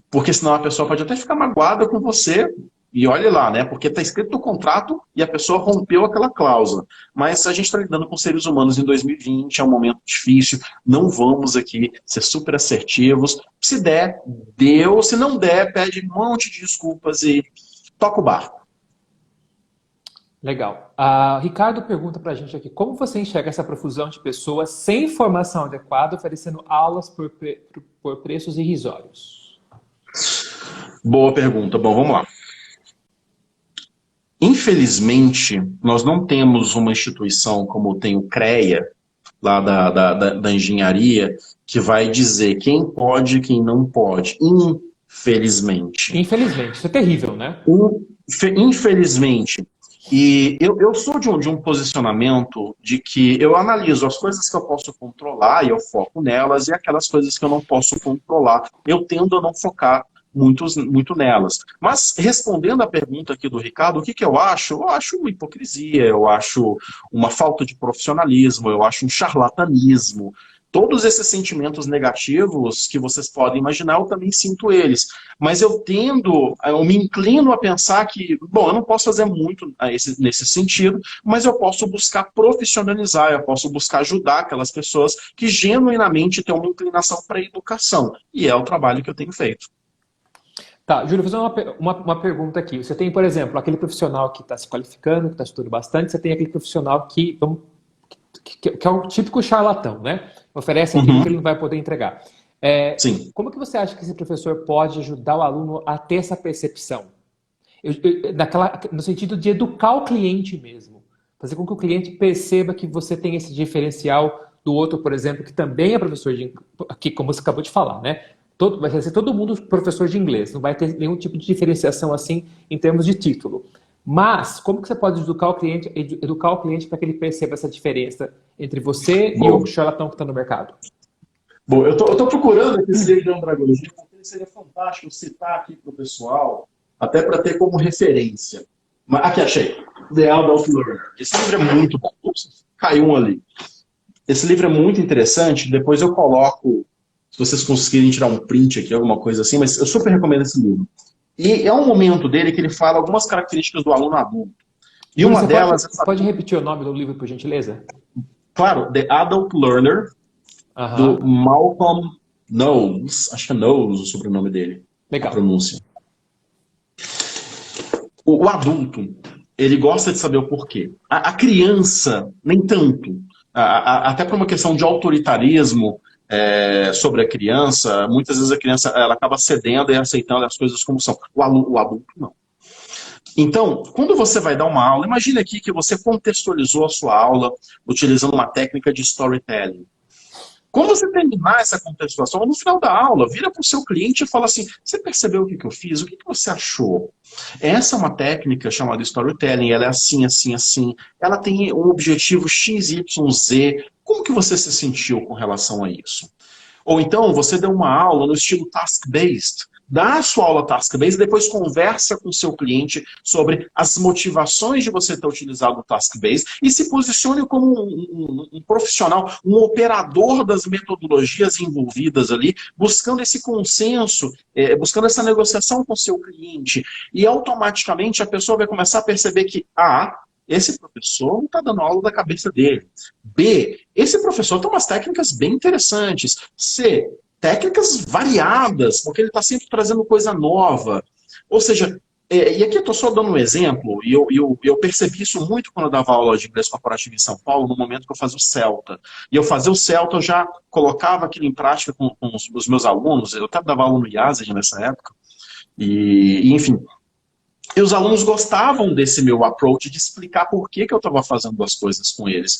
porque senão a pessoa pode até ficar magoada com você, e olhe lá, né? Porque está escrito no contrato e a pessoa rompeu aquela cláusula. Mas a gente está lidando com seres humanos em 2020, é um momento difícil, não vamos aqui ser super assertivos. Se der, deu, se não der, pede um monte de desculpas e toca o barco. Legal. Ricardo pergunta para a gente aqui, como você enxerga essa profusão de pessoas sem formação adequada oferecendo aulas por preços irrisórios? Boa pergunta. Bom, vamos lá. Infelizmente, nós não temos uma instituição como tem o CREA, lá da engenharia, que vai dizer quem pode e quem não pode. Infelizmente. Infelizmente. Isso é terrível, né? Infelizmente. E eu sou de um posicionamento de que eu analiso as coisas que eu posso controlar e eu foco nelas, e aquelas coisas que eu não posso controlar, eu tendo a não focar muito nelas. Mas, respondendo à pergunta aqui do Ricardo, o que eu acho? Eu acho uma hipocrisia, eu acho uma falta de profissionalismo, eu acho um charlatanismo. Todos esses sentimentos negativos que vocês podem imaginar, eu também sinto eles. Mas eu me inclino a pensar que, bom, eu não posso fazer muito nesse sentido, mas eu posso buscar profissionalizar, eu posso buscar ajudar aquelas pessoas que genuinamente têm uma inclinação para a educação. E é o trabalho que eu tenho feito. Tá, Júlio, vou fazer uma pergunta aqui. Você tem, por exemplo, aquele profissional que está se qualificando, que está estudando bastante, você tem aquele profissional que é o típico charlatão, né? Oferece aquilo que ele não vai poder entregar. Sim. Como que você acha que esse professor pode ajudar o aluno a ter essa percepção? No sentido de educar o cliente mesmo. Fazer com que o cliente perceba que você tem esse diferencial do outro, por exemplo, que também é professor de inglês, como você acabou de falar, né? Vai ser todo mundo professor de inglês. Não vai ter nenhum tipo de diferenciação assim em termos de título. Mas, como que você pode educar o cliente para que ele perceba essa diferença entre você e o charlatão que está no mercado? Bom, eu tô procurando aqui esse livro de andragogia, porque seria fantástico citar aqui para o pessoal, até para ter como referência. Aqui, achei. The Adult Learner. Esse livro é muito bom. Ups, caiu um ali. Esse livro é muito interessante, depois eu coloco, se vocês conseguirem tirar um print aqui, alguma coisa assim, mas eu super recomendo esse livro. E é um momento dele que ele fala algumas características do aluno adulto. E uma delas... Pode repetir o nome do livro, por gentileza? Claro, The Adult Learner, do Malcolm Knowles. Acho que é Knowles o sobrenome dele. Legal. A pronúncia. O adulto, ele gosta de saber o porquê. A criança, nem tanto. Até por uma questão de autoritarismo sobre a criança, muitas vezes a criança ela acaba cedendo e aceitando as coisas como são. O adulto não. Então, quando você vai dar uma aula, imagine aqui que você contextualizou a sua aula utilizando uma técnica de storytelling. Quando você terminar essa contextualização, no final da aula, vira para o seu cliente e fala assim, você percebeu o que eu fiz? O que você achou? Essa é uma técnica chamada storytelling, ela é assim, assim, assim. Ela tem um objetivo X, Y, Z. Como que você se sentiu com relação a isso? Ou então, você deu uma aula no estilo task-based. dá a sua aula task-based e depois conversa com o seu cliente sobre as motivações de você ter utilizado o task-based e se posicione como um profissional, um operador das metodologias envolvidas ali, buscando esse consenso, buscando essa negociação com o seu cliente. E automaticamente a pessoa vai começar a perceber que, esse professor não está dando aula da cabeça dele. B, esse professor tem umas técnicas bem interessantes. C, técnicas variadas, porque ele está sempre trazendo coisa nova. Ou seja, e aqui eu estou só dando um exemplo, e eu percebi isso muito quando eu dava aula de inglês corporativo em São Paulo, no momento que eu fazia o CELTA. E eu fazia o CELTA, eu já colocava aquilo em prática com os meus alunos, eu até dava aula no IASEG nessa época, e enfim... E os alunos gostavam desse meu approach de explicar por que eu estava fazendo as coisas com eles.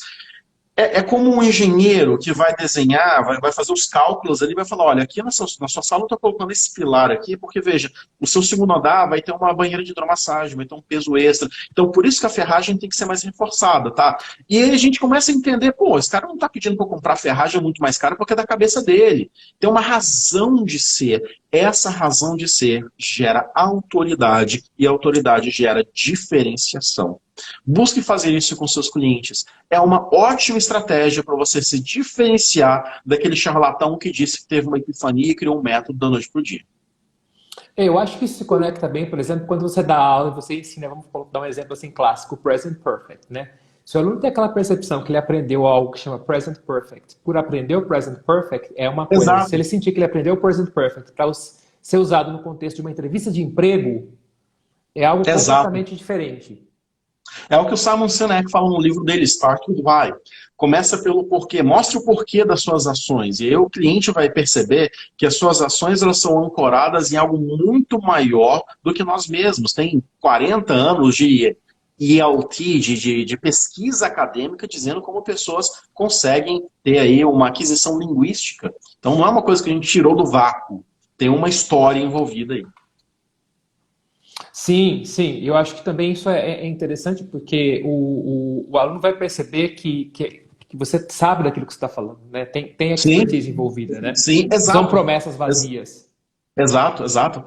É como um engenheiro que vai desenhar, vai fazer os cálculos ali, vai falar, olha, aqui na sua sala eu estou colocando esse pilar aqui, porque veja, o seu segundo andar vai ter uma banheira de hidromassagem, vai ter um peso extra. Então, por isso que a ferragem tem que ser mais reforçada, tá? E aí a gente começa a entender, pô, esse cara não está pedindo para eu comprar ferragem muito mais cara porque é da cabeça dele. Tem uma razão de ser. Essa razão de ser gera autoridade e a autoridade gera diferenciação. Busque fazer isso com seus clientes. É uma ótima estratégia para você se diferenciar daquele charlatão que disse que teve uma epifania e criou um método da noite para o dia. Eu acho que isso se conecta bem, por exemplo, quando você dá aula e você ensina, vamos dar um exemplo assim clássico, o Present Perfect, né? Se o aluno tem aquela percepção que ele aprendeu algo que chama Present Perfect, por aprender o Present Perfect é uma coisa. Exato. Se ele sentir que ele aprendeu o Present Perfect para ser usado no contexto de uma entrevista de emprego, é algo completamente diferente. É o que o Simon Sinek fala no livro dele, Start with Why. Começa pelo porquê, mostre o porquê das suas ações. E aí o cliente vai perceber que as suas ações elas são ancoradas em algo muito maior do que nós mesmos. Tem 40 anos de ELT, de pesquisa acadêmica, dizendo como pessoas conseguem ter aí uma aquisição linguística. Então não é uma coisa que a gente tirou do vácuo. Tem uma história envolvida aí. Sim, sim. Eu acho que também isso é interessante porque o aluno vai perceber que você sabe daquilo que você está falando, né? Tem expertise envolvida, né? Sim, exato. São promessas vazias. Exato, exato.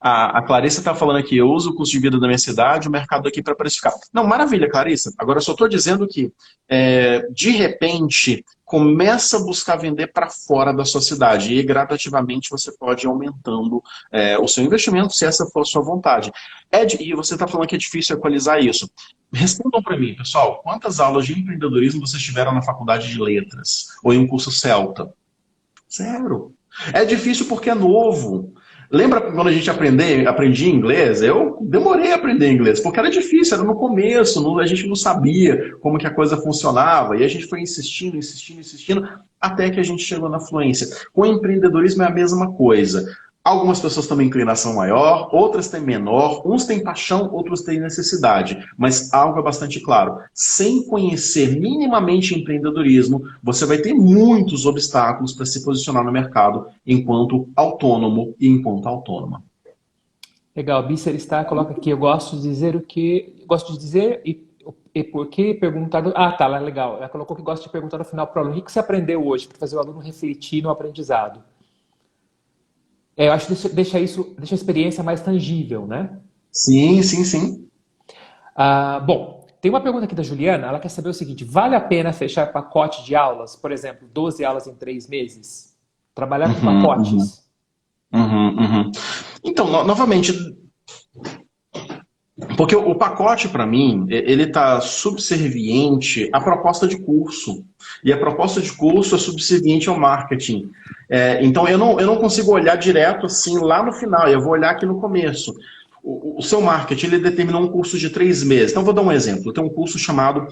A Clarissa está falando aqui, eu uso o custo de vida da minha cidade, o mercado aqui para precificar. Não, maravilha, Clarissa. Agora, eu só estou dizendo que, de repente, começa a buscar vender para fora da sua cidade e gradativamente você pode ir aumentando o seu investimento, se essa for a sua vontade. E você está falando que é difícil equalizar isso. Respondam para mim, pessoal, quantas aulas de empreendedorismo vocês tiveram na faculdade de letras ou em um curso CELTA? 0. É difícil porque é novo. Lembra quando a gente aprendia inglês? Eu demorei a aprender inglês, porque era difícil, era no começo, a gente não sabia como que a coisa funcionava, e a gente foi insistindo, insistindo, insistindo, até que a gente chegou na fluência. Com o empreendedorismo é a mesma coisa. Algumas pessoas têm uma inclinação maior, outras têm menor, uns têm paixão, outros têm necessidade. Mas algo é bastante claro, sem conhecer minimamente empreendedorismo, você vai ter muitos obstáculos para se posicionar no mercado enquanto autônomo e enquanto autônoma. Legal, Bisser está, coloca aqui, eu gosto de dizer o que... Gosto de dizer e por que perguntar... tá, legal. Ela colocou que gosta de perguntar no final para o aluno, o que você aprendeu hoje? Para fazer o aluno refletir no aprendizado. Eu acho que deixa a experiência mais tangível, né? Sim, sim, sim. Bom, tem uma pergunta aqui da Juliana, ela quer saber o seguinte, vale a pena fechar pacote de aulas, por exemplo, 12 aulas em 3 meses? Trabalhar com pacotes? Então, novamente, porque o pacote, para mim, ele está subserviente à proposta de curso. E a proposta de curso é subserviente ao marketing. Então, eu não consigo olhar direto assim lá no final, eu vou olhar aqui no começo. O seu marketing, ele determinou um curso de 3 meses. Então, vou dar um exemplo. Tem um curso chamado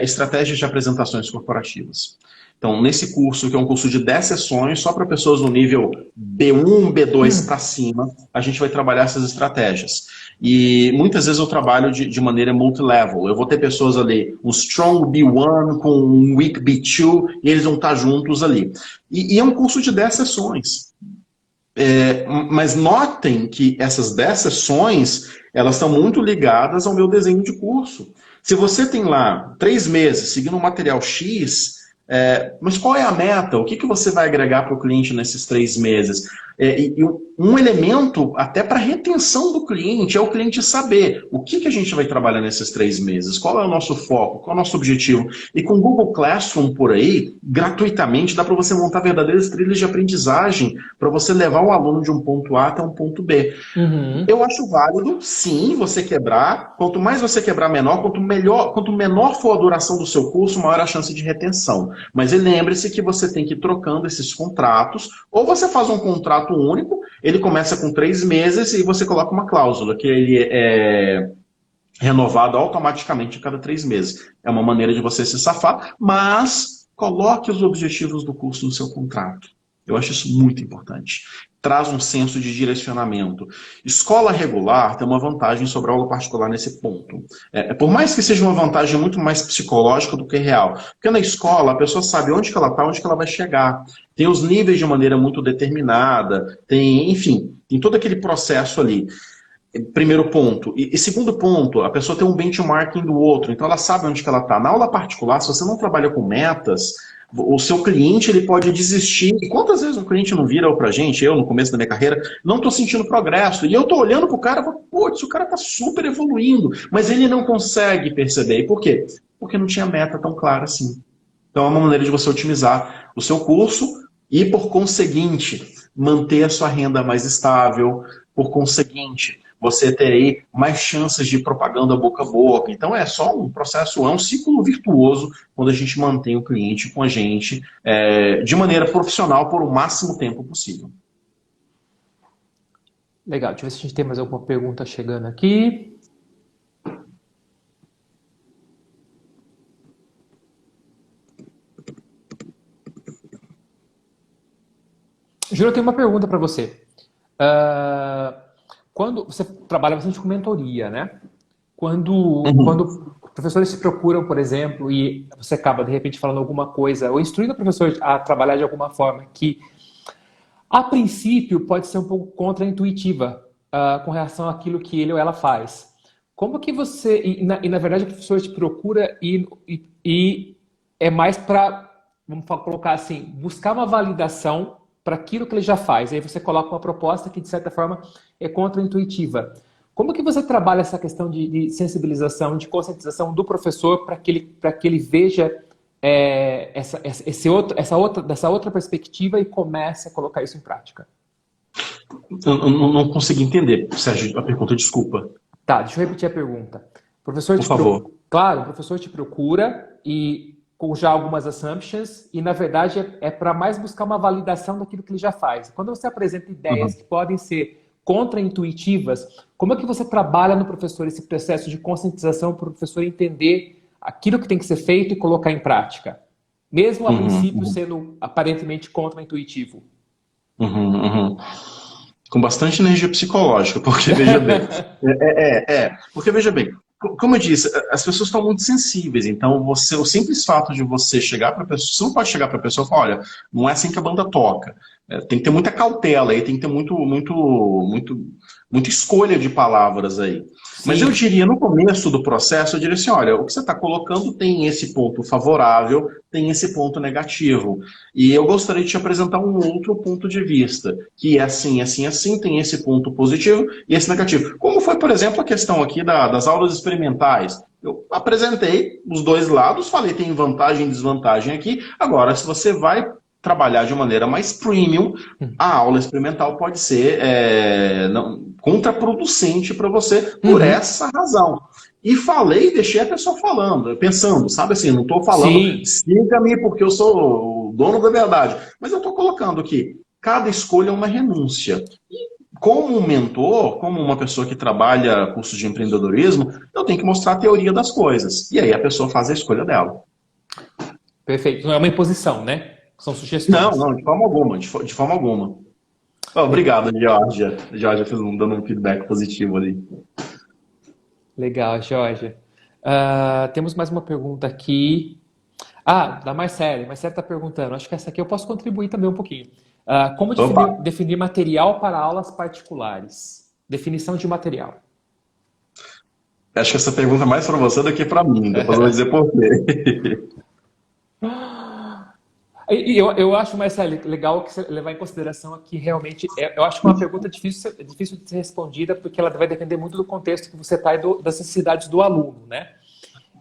Estratégias de Apresentações Corporativas. Então, nesse curso, que é um curso de 10 sessões, só para pessoas no nível B1, B2 para cima, a gente vai trabalhar essas estratégias. E muitas vezes eu trabalho de maneira multilevel. Eu vou ter pessoas ali, um strong B1 com um weak B2, e eles vão estar juntos ali. E é um curso de 10 sessões. Mas notem que essas 10 sessões, elas estão muito ligadas ao meu desenho de curso. Se você tem lá 3 meses seguindo um material X... mas qual é a meta? O que você vai agregar para o cliente nesses 3 meses? Um elemento até para retenção do cliente é o cliente saber o que a gente vai trabalhar nesses 3 meses, qual é o nosso foco, qual é o nosso objetivo. E com o Google Classroom por aí, gratuitamente, dá para você montar verdadeiras trilhas de aprendizagem para você levar o aluno de um ponto A até um ponto B. Eu acho válido, sim, você quebrar. Quanto mais você quebrar, menor. Quanto menor for a duração do seu curso, maior a chance de retenção. Mas lembre-se que você tem que ir trocando esses contratos. Ou você faz um contrato único, ele começa com 3 meses e você coloca uma cláusula que ele é renovado automaticamente a cada 3 meses. É uma maneira de você se safar, mas coloque os objetivos do curso no seu contrato. Eu acho isso muito importante. Traz um senso de direcionamento. Escola regular tem uma vantagem sobre a aula particular nesse ponto. Por mais que seja uma vantagem muito mais psicológica do que real. Porque na escola a pessoa sabe onde que ela está, onde que ela vai chegar. Tem os níveis de maneira muito determinada. Enfim, tem todo aquele processo ali. Primeiro ponto. E segundo ponto, a pessoa tem um benchmarking do outro. Então ela sabe onde que ela está. Na aula particular, se você não trabalha com metas, o seu cliente ele pode desistir. E quantas vezes um cliente não vira para a gente, eu no começo da minha carreira, não estou sentindo progresso. E eu estou olhando para o cara e falo, putz, o cara está super evoluindo. Mas ele não consegue perceber. E por quê? Porque não tinha meta tão clara assim. Então é uma maneira de você otimizar o seu curso e, por conseguinte, manter a sua renda mais estável. Por conseguinte, você ter aí mais chances de propaganda boca a boca. Então é só um processo, é um ciclo virtuoso quando a gente mantém o cliente com a gente de maneira profissional por o máximo tempo possível. Legal, deixa eu ver se a gente tem mais alguma pergunta chegando aqui. Júlio, eu tenho uma pergunta para você. Quando você trabalha bastante com mentoria, né? Quando professores se procuram, por exemplo, e você acaba de repente falando alguma coisa, ou instruindo o professor a trabalhar de alguma forma que, a princípio, pode ser um pouco contraintuitiva com relação àquilo que ele ou ela faz. Como que você... E na verdade o professor te procura e é mais para, vamos colocar assim, buscar uma validação para aquilo que ele já faz. Aí você coloca uma proposta que, de certa forma, é contraintuitiva. Como que você trabalha essa questão de sensibilização, de conscientização do professor para que ele veja dessa outra perspectiva e comece a colocar isso em prática? Eu não consegui entender, Sérgio, a pergunta, desculpa. Tá, deixa eu repetir a pergunta. Por favor. Claro, o professor te procura e com já algumas assumptions, e na verdade é para mais buscar uma validação daquilo que ele já faz. Quando você apresenta ideias que podem ser contraintuitivas, como é que você trabalha no professor esse processo de conscientização para o professor entender aquilo que tem que ser feito e colocar em prática? Mesmo a princípio sendo aparentemente contraintuitivo. Com bastante energia psicológica, porque veja bem. Porque veja bem, como eu disse, as pessoas estão muito sensíveis, então o simples fato de você chegar para a pessoa, você não pode chegar para a pessoa e falar, olha, não é assim que a banda toca. Tem que ter muita cautela aí, tem que ter muita escolha de palavras aí. Sim. Mas eu diria, no começo do processo, eu diria assim, olha, o que você está colocando tem esse ponto favorável, tem esse ponto negativo. E eu gostaria de te apresentar um outro ponto de vista, que é assim, assim, assim, tem esse ponto positivo e esse negativo. Como foi, por exemplo, a questão aqui das aulas experimentais. Eu apresentei os dois lados, falei tem vantagem e desvantagem aqui. Agora, se você vai trabalhar de maneira mais premium, a aula experimental pode ser contraproducente para você por essa razão. E falei, deixei a pessoa falando, pensando, sabe assim, não estou falando, siga-me porque eu sou o dono da verdade. Mas eu estou colocando aqui, cada escolha é uma renúncia. E como um mentor, como uma pessoa que trabalha cursos de empreendedorismo, eu tenho que mostrar a teoria das coisas. E aí a pessoa faz a escolha dela. Perfeito. Não é uma imposição, né? São sugestões. Não, de forma alguma, de forma alguma. Obrigado, Georgia. Georgia fez dando um feedback positivo ali. Legal, Georgia. Temos mais uma pergunta aqui. Da Marcele. Marcele está perguntando. Acho que essa aqui eu posso contribuir também um pouquinho. Como definir material para aulas particulares? Definição de material. Acho que essa pergunta é mais para você do que para mim. Depois eu vou dizer por quê. Eu acho, Marcelo, legal que você levar em consideração aqui realmente. Eu acho que é uma pergunta difícil de ser respondida, porque ela vai depender muito do contexto que você está e das necessidades do aluno, né?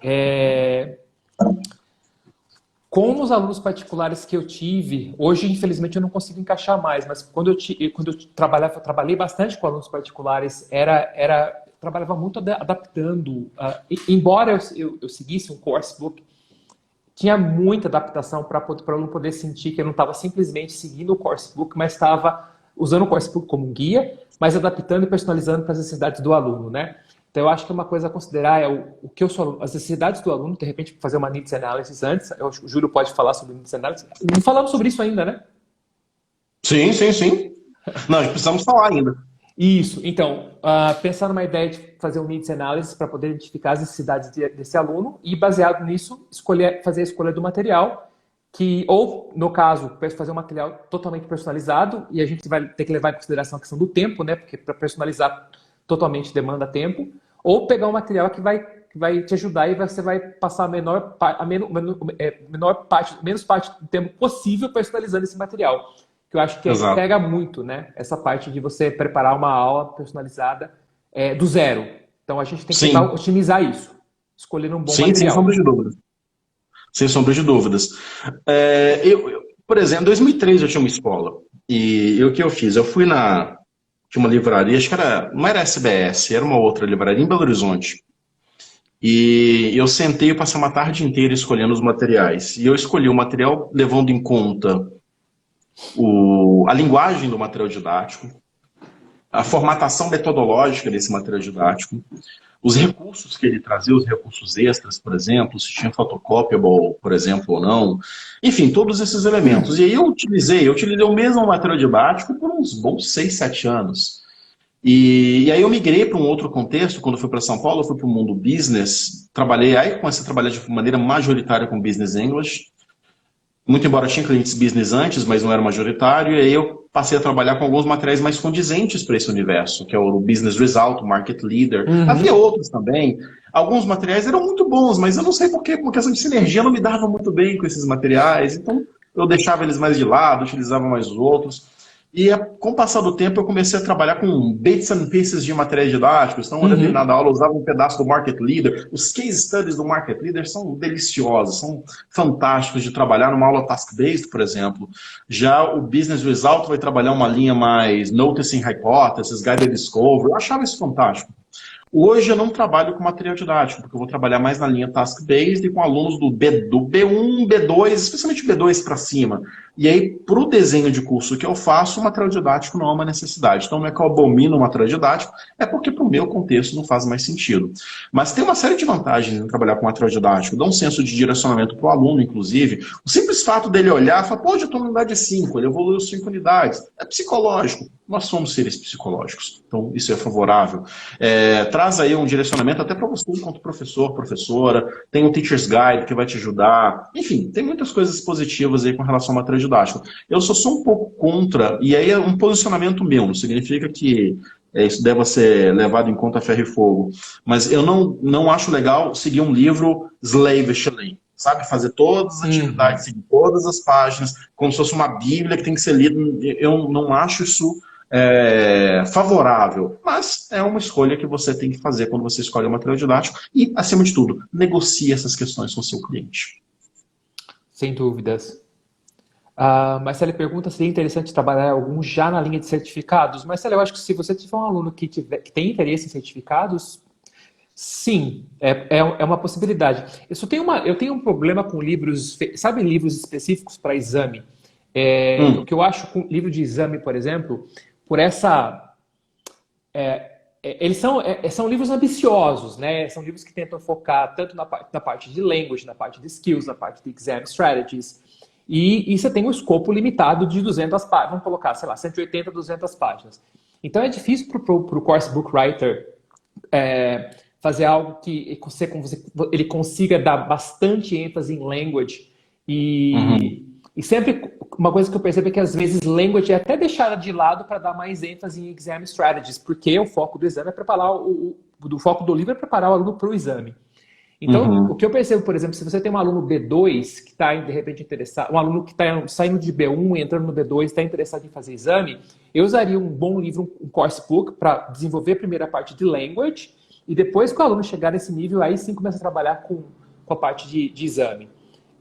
É, com os alunos particulares que eu tive, hoje, infelizmente, eu não consigo encaixar mais, mas quando eu trabalhei bastante com alunos particulares, trabalhava muito adaptando. Embora eu seguisse um coursebook, tinha muita adaptação para o aluno poder sentir que eu não estava simplesmente seguindo o coursebook, mas estava usando o coursebook como um guia, mas adaptando e personalizando para as necessidades do aluno, né? Então, eu acho que uma coisa a considerar é o que eu sou, as necessidades do aluno, de repente, fazer uma needs analysis antes. Eu acho que o Júlio pode falar sobre needs analysis. Não falamos sobre isso ainda, né? Sim, sim, sim. Nós precisamos falar ainda. Isso. Então, pensar numa ideia de fazer um needs analysis para poder identificar as necessidades desse aluno e, baseado nisso, fazer a escolha do material, ou, no caso, fazer um material totalmente personalizado, e a gente vai ter que levar em consideração a questão do tempo, né? Porque para personalizar totalmente demanda tempo, ou pegar um material que vai te ajudar e você vai passar menos parte do tempo possível personalizando esse material. Que eu acho que aí Exato. pega muito, né? Essa parte de você preparar uma aula personalizada do zero. Então a gente tem que tentar Sim, otimizar isso, escolher um bom sim, sem sombra material. de dúvidas. Sem sombra de dúvidas. Por exemplo, em 2003 eu tinha uma escola. E o que eu fiz? Eu fui tinha uma livraria, acho que não era SBS, era uma outra livraria em Belo Horizonte. E eu sentei e passei uma tarde inteira escolhendo os materiais. E eu escolhi o material levando em conta a linguagem do material didático, a formatação metodológica desse material didático, os recursos que ele trazia, os recursos extras, por exemplo, se tinha photocopyable, por exemplo, ou não. Enfim, todos esses elementos. E aí eu utilizei o mesmo material didático por uns bons 6, 7 anos. E aí eu migrei para um outro contexto, quando eu fui para São Paulo, eu fui para o mundo business, comecei a trabalhar de maneira majoritária com business English, muito embora eu tinha clientes business antes, mas não era majoritário, e aí eu passei a trabalhar com alguns materiais mais condizentes para esse universo, que é o Business Result, o Market Leader. Havia Uhum. outros também. Alguns materiais eram muito bons, mas eu não sei porquê, por questão de sinergia, eu não me dava muito bem com esses materiais, então eu deixava eles mais de lado, utilizava mais os outros. E com o passar do tempo eu comecei a trabalhar com bits and pieces de materiais didáticos. Então, uma determinada Uhum. aula eu usava um pedaço do Market Leader. Os case studies do Market Leader são deliciosos, são fantásticos de trabalhar numa aula task-based, por exemplo. Já o Business Result vai trabalhar uma linha mais Noticing Hypothesis, Guided Discovery. Eu achava isso fantástico. Hoje eu não trabalho com material didático, porque eu vou trabalhar mais na linha task-based e com alunos do B1, B2, especialmente B2 para cima. E aí, para o desenho de curso que eu faço, o material didático não é uma necessidade. Então, não é que eu abomino o material didático, é porque para o meu contexto não faz mais sentido. Mas tem uma série de vantagens em trabalhar com material didático. Dá um senso de direcionamento para o aluno, inclusive. O simples fato dele olhar e falar, pô, eu estou na unidade 5, ele evoluiu 5 unidades. É psicológico. Nós somos seres psicológicos. Então, isso é favorável. Traz aí um direcionamento até para você enquanto professor, professora. Tem um Teacher's Guide que vai te ajudar. Enfim, tem muitas coisas positivas aí com relação ao material didático. Eu só um pouco contra, e aí é um posicionamento meu, não significa que isso deva ser levado em conta a ferro e fogo. Mas eu não acho legal seguir um livro slavishly. Sabe, fazer todas as Uhum. atividades, seguir todas as páginas, como se fosse uma bíblia que tem que ser lida. Eu não acho isso favorável, mas é uma escolha que você tem que fazer quando você escolhe o material didático e, acima de tudo, negocie essas questões com o seu cliente. Sem dúvidas. Marcelo pergunta se seria interessante trabalhar algum já na linha de certificados. Marcelo, eu acho que se você tiver um aluno que tem interesse em certificados, sim, é uma possibilidade. Eu tenho um problema com livros, sabe, livros específicos para exame? O Hum, que eu acho com livro de exame, por exemplo, por essa. Eles são livros ambiciosos, né? São livros que tentam focar tanto na parte de language, na parte de skills, na parte de exam strategies. E você tem um escopo limitado de 200 páginas. Vamos colocar, sei lá, 180, 200 páginas. Então é difícil para o course book writer fazer algo que ele consiga dar bastante ênfase em language uhum. e sempre uma coisa que eu percebo é que às vezes language é até deixada de lado para dar mais ênfase em exam strategies, porque o foco do exame é preparar o foco do livro é preparar o aluno para o exame. Então, o Uhum. que eu percebo, por exemplo, se você tem um aluno B2 que está, de repente, interessado, um aluno que está saindo de B1 e entrando no B2, está interessado em fazer exame, eu usaria um bom livro, um coursebook, para desenvolver a primeira parte de language, e depois que o aluno chegar nesse nível, aí sim começa a trabalhar com a parte de exame.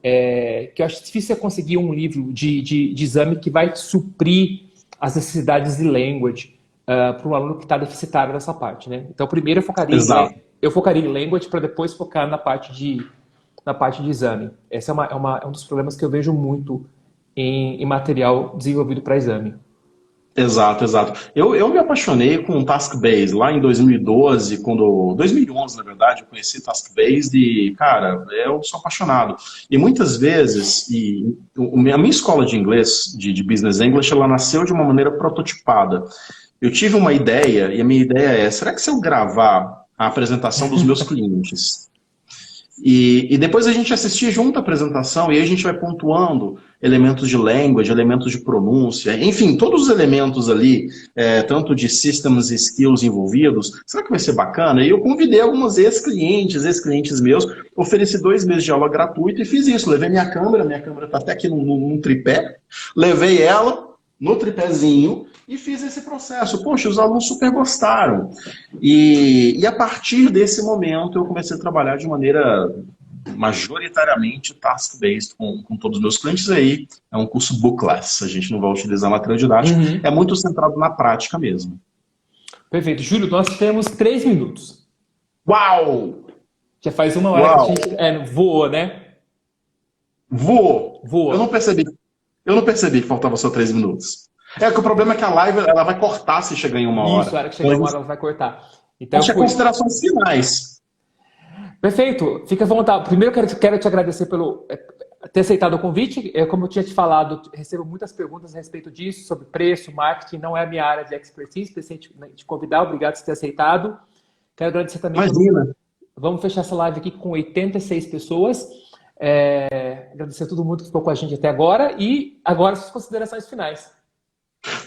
Que eu acho difícil você conseguir um livro de exame que vai suprir as necessidades de language para um aluno que está deficitário nessa parte, né? Então, primeiro Exato. eu focaria em language para depois focar na parte de exame. Esse é um dos problemas que eu vejo muito em material desenvolvido para exame. Exato, exato. Eu me apaixonei com o Task-Based lá em 2012, 2011, na verdade, eu conheci Task-Based e, cara, eu sou apaixonado. E muitas vezes, a minha escola de inglês, de Business English, ela nasceu de uma maneira prototipada. Eu tive uma ideia, e a minha ideia é, será que se eu gravar a apresentação dos meus clientes e depois a gente assistir junto a apresentação e aí a gente vai pontuando elementos de language, elementos de pronúncia, enfim, todos os elementos ali, tanto de systems e skills envolvidos, será que vai ser bacana? E eu convidei alguns ex-clientes meus, ofereci 2 meses de aula gratuita e fiz isso. Levei minha câmera está até aqui num tripé, levei ela no tripézinho e fiz esse processo. Poxa, os alunos super gostaram. E a partir desse momento eu comecei a trabalhar de maneira majoritariamente task-based com todos os meus clientes. Aí é um curso bookless, a gente não vai utilizar material didático, é Uhum. muito centrado na prática mesmo. Perfeito. Júlio, nós temos 3 minutos. Uau! Já faz uma hora que a Uau! gente voou, né? Voou! Eu Voa. não percebi. Eu não percebi que faltava só 3 minutos. É que o problema é que a live ela vai cortar se chegar em uma Isso, hora. a hora que Então chegar a uma gente hora ela vai cortar. Então eu acha fui. considerações finais. Perfeito, fica à vontade. Primeiro quero te agradecer pelo ter aceitado o convite. Como eu tinha te falado, recebo muitas perguntas a respeito disso, sobre preço, marketing, não é a minha área de expertise, pensei em te convidar, obrigado por ter aceitado. Quero agradecer também pelo. Imagina. Vamos fechar essa live aqui com 86 pessoas. Agradecer a todo mundo que ficou com a gente até agora e agora suas considerações finais.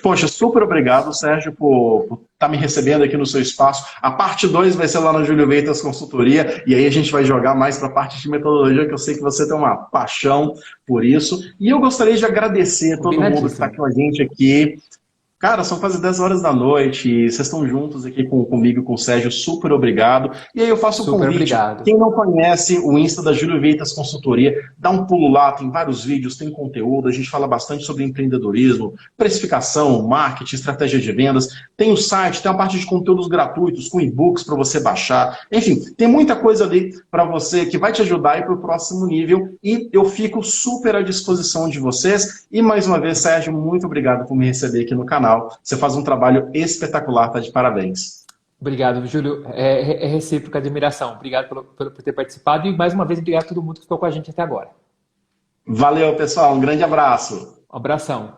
Poxa, super obrigado, Sérgio, por estar me recebendo aqui no seu espaço. A parte 2 vai ser lá na Júlio Veitas Consultoria, e aí a gente vai jogar mais para a parte de metodologia, que eu sei que você tem uma paixão por isso. E eu gostaria de agradecer a todo mundo que está Combinadíssimo. com a gente aqui. Cara, são quase 10 horas da noite, e vocês estão juntos aqui comigo e com o Sérgio, super obrigado. E aí eu faço o Super convite, obrigado. quem não conhece o Insta da Júlio Veitas Consultoria, dá um pulo lá, tem vários vídeos, tem conteúdo, a gente fala bastante sobre empreendedorismo, precificação, marketing, estratégia de vendas, tem o site, tem uma parte de conteúdos gratuitos, com e-books para você baixar, enfim, tem muita coisa ali para você que vai te ajudar a ir para o próximo nível, e eu fico super à disposição de vocês, e mais uma vez, Sérgio, muito obrigado por me receber aqui no canal. Você faz um trabalho espetacular, tá de parabéns. Obrigado, Júlio. É recíproca admiração. Obrigado por ter participado e mais uma vez obrigado a todo mundo que ficou com a gente até agora. Valeu, pessoal. Um grande abraço. Um abração.